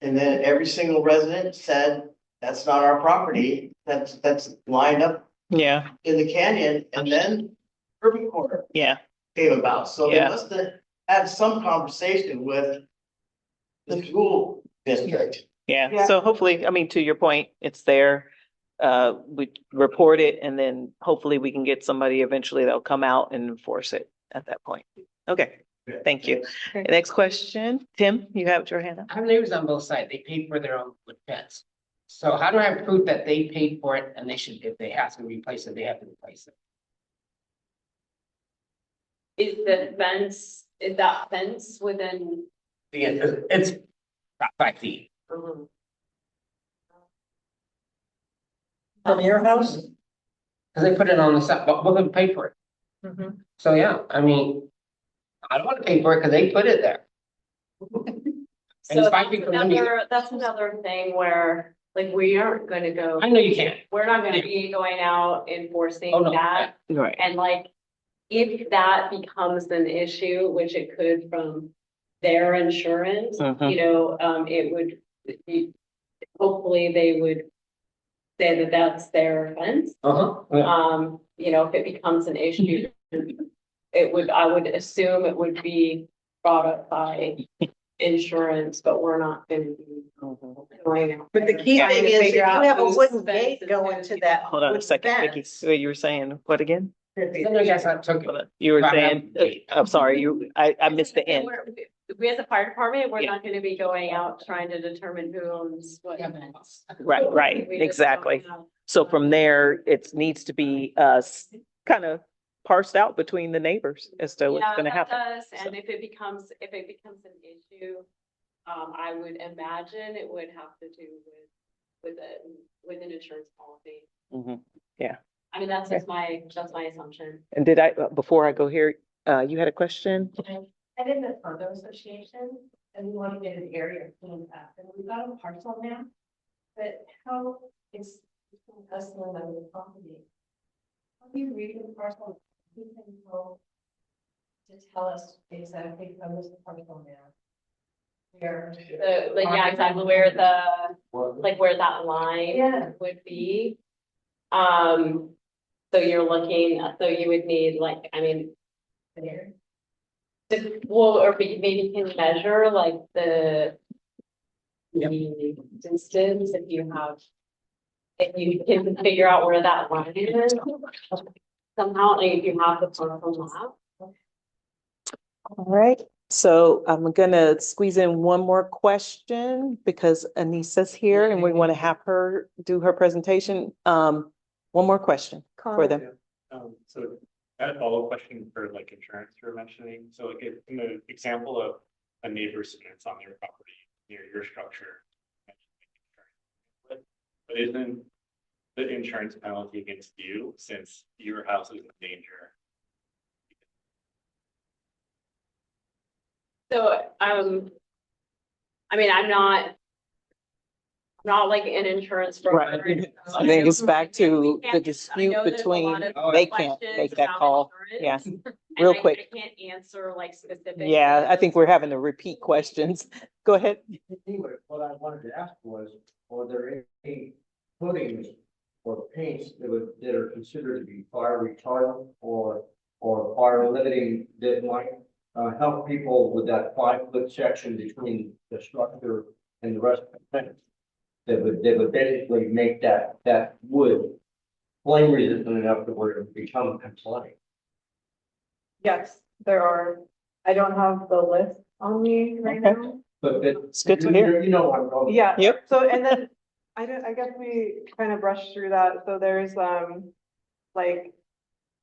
And then every single resident said, that's not our property, that's lined up Yeah, in the canyon. And then Urban Corps yeah, came about, so they Yeah. must have had some conversation with the school district. yeah. Yeah. So hopefully, I mean, to your point, it's there. We report it and then hopefully we can get somebody eventually that'll come out and enforce it at that point. Okay, thank you. Next question, Tim, you have your hand up? I have neighbors on both sides. They paid for their own wood fence. So how do I have proof that they paid for it and they should, if they have to replace it, they have to replace it? Is that fence within? It's about 5 feet. From your house? Cause they put it on the side, but we're gonna pay for it. Mhm. So, yeah, I mean, I don't wanna pay for it, cause they put it there. And it's So 5 feet from the meter. that's another thing where, like, we aren't gonna go. I know you can't. We're not gonna be going out enforcing Oh, no. that. Right. And like, if that becomes an issue, which it could from their insurance, Mhm. you know, it would be, hopefully they would say that that's their offense. Yeah. You know, if it becomes an issue, I would assume it would be brought up by insurance, but we're not gonna be going out. But the key Trying thing to is, if figure you out have a whose wooden fence gate is going gonna to be- that. Hold on a wooden second, Vicky. fence, So you were saying what again? Sometimes that's not took. Hold on. You were Right. saying, I'm sorry, I missed the end. We as a fire department, we're Yeah. not gonna be going out trying to determine who owns what. Right, We just exactly. don't have- So from there, it needs to be kind of parsed out between the neighbors as to what's Yeah, gonna that happen. does, and if it becomes an issue, I would imagine it would have to do with an insurance policy. Mhm. Yeah. I mean, that's just my assumption. And before I go here, you had a question? I did the condo association and we want to get an area cleaned up and we got a parcel now. But how it's between us and another property? How do you read the parcel? Who can go to tell us exactly how this parcel now? Where? Yeah, exactly where where that line Yeah. would be. So you're looking, so you would need There. or maybe you can measure like the distance if you can figure out where that line is. Somehow, like if you have the parcel map. All right, so I'm gonna squeeze in one more question because Anissa's here and we want to have her do her presentation. One more question for them. So I had a follow-up question for like insurance you were mentioning. So like in the example of a neighbor's fence on their property near your structure. But isn't the insurance penalty against you since your house is in danger? So, I mean, I'm not like an insurance broker. Right. I think it's back to We the can't- I dispute know there's a between, lot of they can't questions make that about call. insurance, Yeah, and real I quick. can't answer like specific. Yeah, I think we're having to repeat questions. Go ahead. Anyway, what I wanted to ask was, are there any footings or paints that are considered to be fire retardant or fire limiting that might help people with that 5-foot section between the structure and the rest of the fence? That would basically make that wood flame resistant enough to where it would become compliant. Yes, there are. I don't have the list on me right now. But It's good to hear. You know what I'm going. Yeah. Yep. So, and then I guess we kind of brushed through that. So there's, like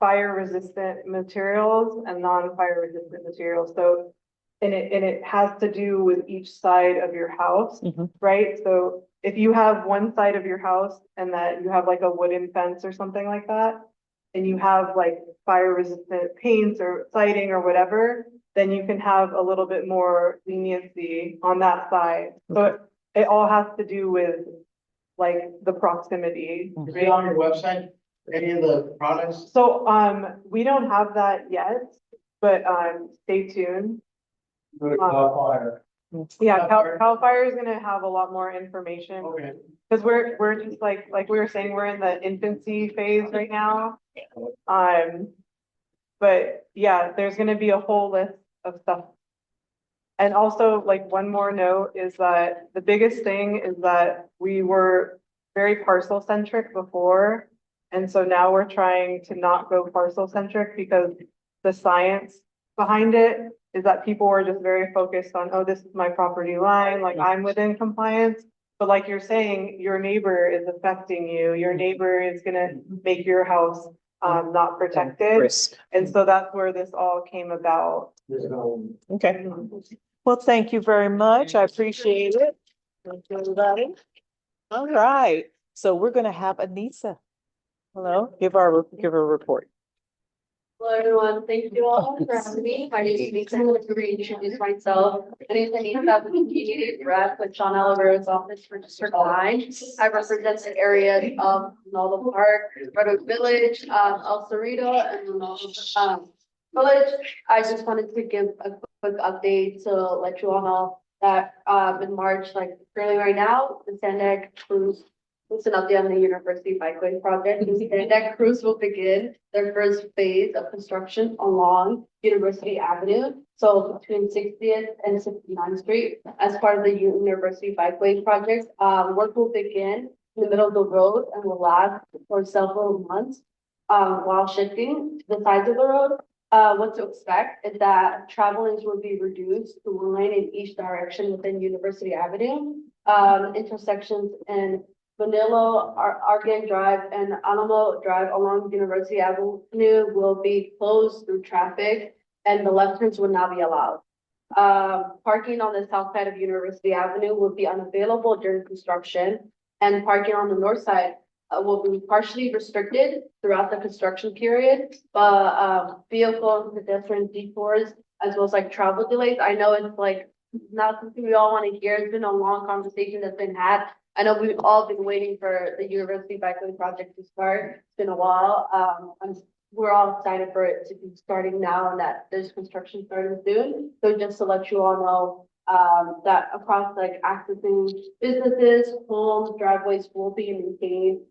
fire resistant materials and non-fire resistant materials. So, and it has to do with each side of your house, Mhm. right? So if you have one side of your house and that you have like a wooden fence or something like that, and you have like fire resistant paints or siding or whatever, then you can have a little bit more leniency on that side. So it all has to do with like the proximity. Is it on your website, any of the products? So, we don't have that yet, but, stay tuned. Go to Fire. Yeah, Cal Fire is gonna have a lot more information. Okay. Cause we're just like we were saying, we're in the infancy phase right now. But yeah, there's gonna be a whole list of stuff. And also, like, one more note is that the biggest thing is that we were very parcel centric before. And so now we're trying to not go parcel centric because the science behind it is that people were just very focused on, oh, this is my property line, like I'm within compliance. But like you're saying, your neighbor is affecting you. Your neighbor is gonna make your house not protected. Risk. And so that's where this all came about. Okay. Well, thank you very much. I appreciate it. Thank you, everybody. All right. So we're gonna have Anissa Hello, give our report. Hello, everyone. Thank you all for having me. My name is Lisa. I'm going to reintroduce myself. My name is Anita. I'm the community rep with John Oliver's office for District 9. I represent the areas of Ronaldo Park, Red Oak Village, El Cerrito, and Ronaldo Village. I just wanted to give a quick update to let you all know that in March, like currently right now, the Sandak Cruise. It's an update on the University Bikeway project. And that cruise will begin their first phase of construction along University Avenue. So between 60th and 69th Street, as part of the University Bikeway project, work will begin in the middle of the road and will last for several months while shifting to the sides of the road. What to expect is that travel lanes will be reduced to one lane in each direction within University Avenue. Intersections in Vanilla, Argan Drive, and Alamo Drive along University Avenue will be closed through traffic, and the left turns will not be allowed. Parking on the south side of University Avenue will be unavailable during construction, and parking on the north side will be partially restricted throughout the construction period. But vehicle and pedestrian detours, as well as like travel delays. I know it's like not something we all want to hear. It's been a long conversation that's been had. I know we've all been waiting for the University Bikeway project to start. It's been a while. We're all excited for it to be starting now and that there's construction starting soon. So just to let you all know that across like accessing businesses, homes, driveways will be maintained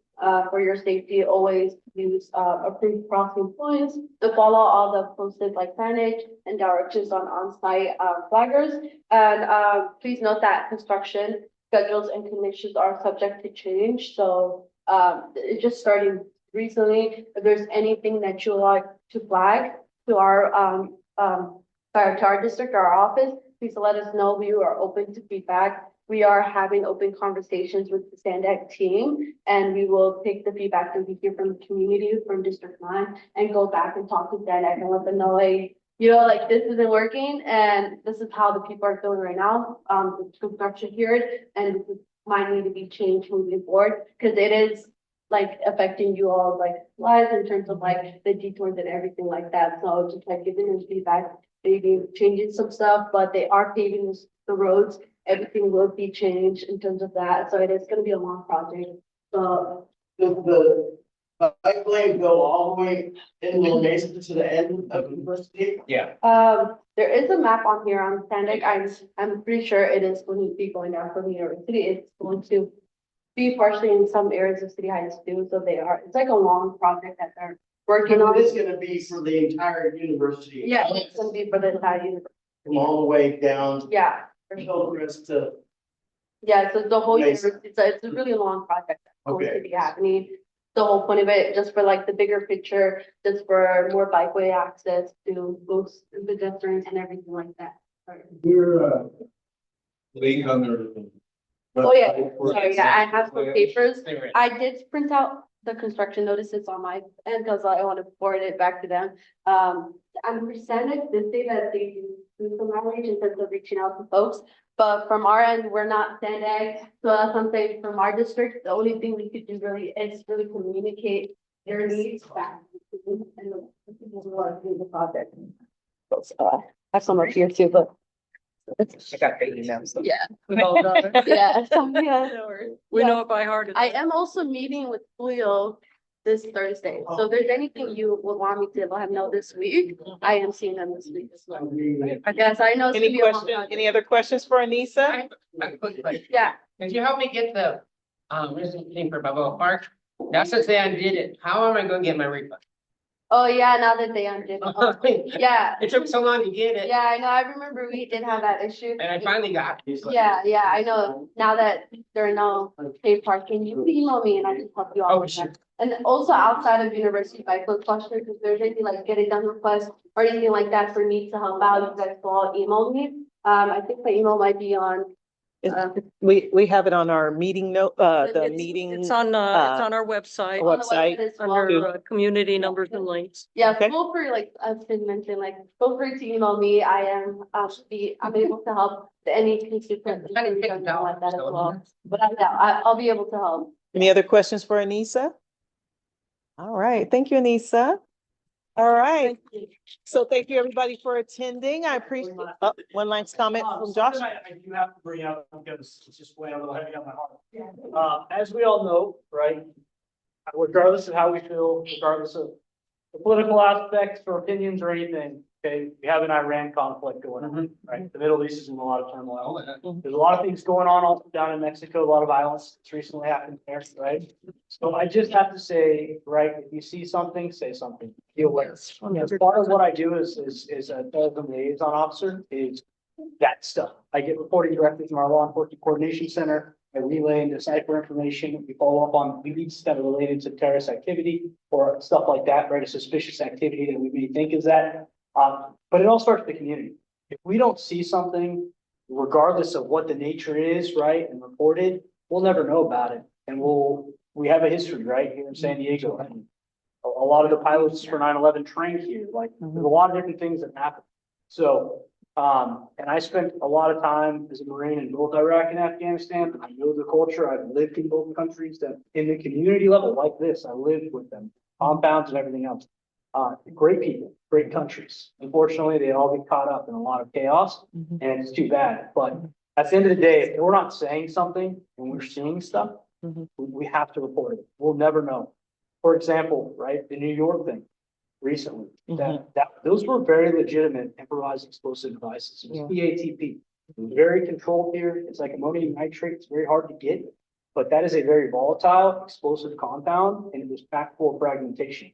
for your safety. Always use approved crossing points to follow all the posted like signage and directions on-site flaggers. And please note that construction schedules and conditions are subject to change. So it's just starting recently. If there's anything that you like to flag to our district or our office, please let us know. We are open to feedback. We are having open conversations with the Sandak team, and we will take the feedback that we hear from the community from District 9 and go back and talk to Sandak and let them know, like, you know, like this isn't working and this is how the people are feeling right now, the construction period, and this might need to be changed moving forward because it is like affecting you all like lives in terms of like the detours and everything like that. So just like giving them feedback, maybe changing some stuff, but they are paving the roads. Everything will be changed in terms of that. So it is going to be a long project. So The bike lane go all the way in the basement to the end of the university? Yeah. there is a map on here on Sandak. I'm pretty sure it is going to be going down from the university. It's going to be partially in some areas of City Heights too. So it's like a long project that they're working on. It's gonna be for the entire university. Yeah, it's gonna be for the entire university. From all the way down. Yeah. Hillcrest to. Yeah, so the whole Nice. university, it's a really long project that's going Okay. to be happening. The whole point of it, just for like the bigger picture, just for more bikeway access to boost the pedestrians and everything like that. We're, link on their. Oh, yeah, sorry, yeah, I have some papers. I did print out the construction notices on my end because I want to forward it back to them. I'm presented did say that they do some outreach in terms of reaching out to folks. But from our end, we're not Sandak, so that's something from our district, the only thing we could do really is really communicate their needs back to them and the people who are doing the project. So, I have some up here too, but. I got the email, so. Yeah. Well done. Yeah, so, yeah. We know it by heart. I am also meeting with Julio this Thursday, so if there's anything you would want me to let him know this week, I am seeing them this week as well. Yes, I know. it's gonna Any be a long question, project. any other questions for Anissa? Quick question. Yeah. Could you help me get the, recent thing for Balboa Park? That's since they undid it. How am I gonna get my refund? Oh, yeah, now that they undid. it. Yeah, It took so long to get it, yeah, I know. I remember we did have that issue. and I finally got it. Yeah, yeah, I know. Now that there are no paid parking, you can email me and I can help you out Oh, with sure. that. And also outside of University Bike Club cluster, if there's anything like get it done request or anything like that for me to help out, you guys can all email me. I think my email might be on. We have it on our meeting note, the It's- meeting. It's on our website. On the website as well. Under community numbers and links. Yeah, Okay. feel free, like I've been mentioning, like feel free to email me. I'm able to help any constituent like that as well. But I'll be able to help. Any other questions for Anissa? All right, thank you, Anissa. All right, so thank you, everybody, for attending. I appreciate, one last comment from Josh. Something I do have to bring up because it's just weighing a little heavy on my heart. As we all know, right, regardless of how we feel, regardless of the political aspects or opinions or anything, okay, we have an Iran conflict going on, right? The Middle East is in a lot of turmoil. There's a lot of things going on all down in Mexico, a lot of violence that's recently happened there, right? So I just have to say, right, if you see something, say something, be aware. As part of what I do is a tourism liaison officer is that stuff. I get reporting directly from our law enforcement coordination center. I relay and decipher information. We follow up on leads that are related to terrorist activity or stuff like that, right? A suspicious activity that we may think is that. But it all starts with the community. If we don't see something, regardless of what the nature is, right, and reported, we'll never know about it. And we have a history, right, here in San Diego. And a lot of the pilots for 9/11 trained here. Like, there's a lot of different things that happen. So, and I spent a lot of time as a Marine in both Iraq and Afghanistan. I know the culture. I've lived in both countries that in the community level like this, I lived with them, compounds and everything else. Great people, great countries. Unfortunately, they all get caught up in a lot of chaos and it's too bad. But at the end of the day, if we're not saying something and we're seeing stuff, we have to report it. We'll never know. For example, right, the New York thing recently, those were very legitimate improvised explosive devices. It was PATP. It was very controlled here. It's like ammonium nitrate. It's very hard to get, but that is a very volatile explosive compound and it was packed full of fragmentation.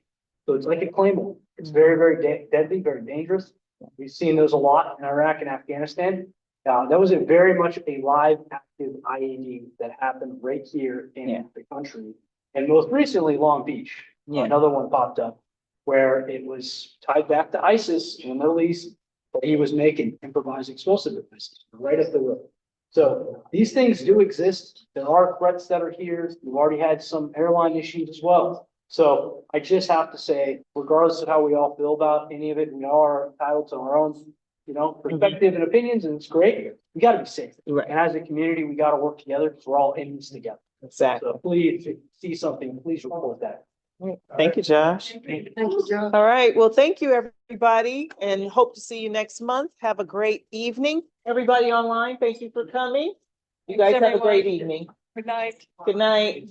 So it's like a claymore. It's very, very deadly, very dangerous. We've seen those a lot in Iraq and Afghanistan. That was a very much a live active IED that happened right here in the country. And most recently, Long Beach, another one popped up where it was tied back to ISIS in the Middle East, but he was making improvised explosive devices right up the road. So these things do exist. There are threats that are here. We've already had some airline issues as well. So I just have to say, regardless of how we all feel about any of it, we are entitled to our own, perspective and opinions, and it's great. We got to be safe. Right. And as a community, we got to work together because we're all in this together. Exactly. So please, if you see something, please report that. Thank you, Josh. Thank you, Josh. All right. Well, thank you, everybody, and hope to see you next month. Have a great evening. Everybody online, thank you for coming. You guys have a great evening. Good night. Good night.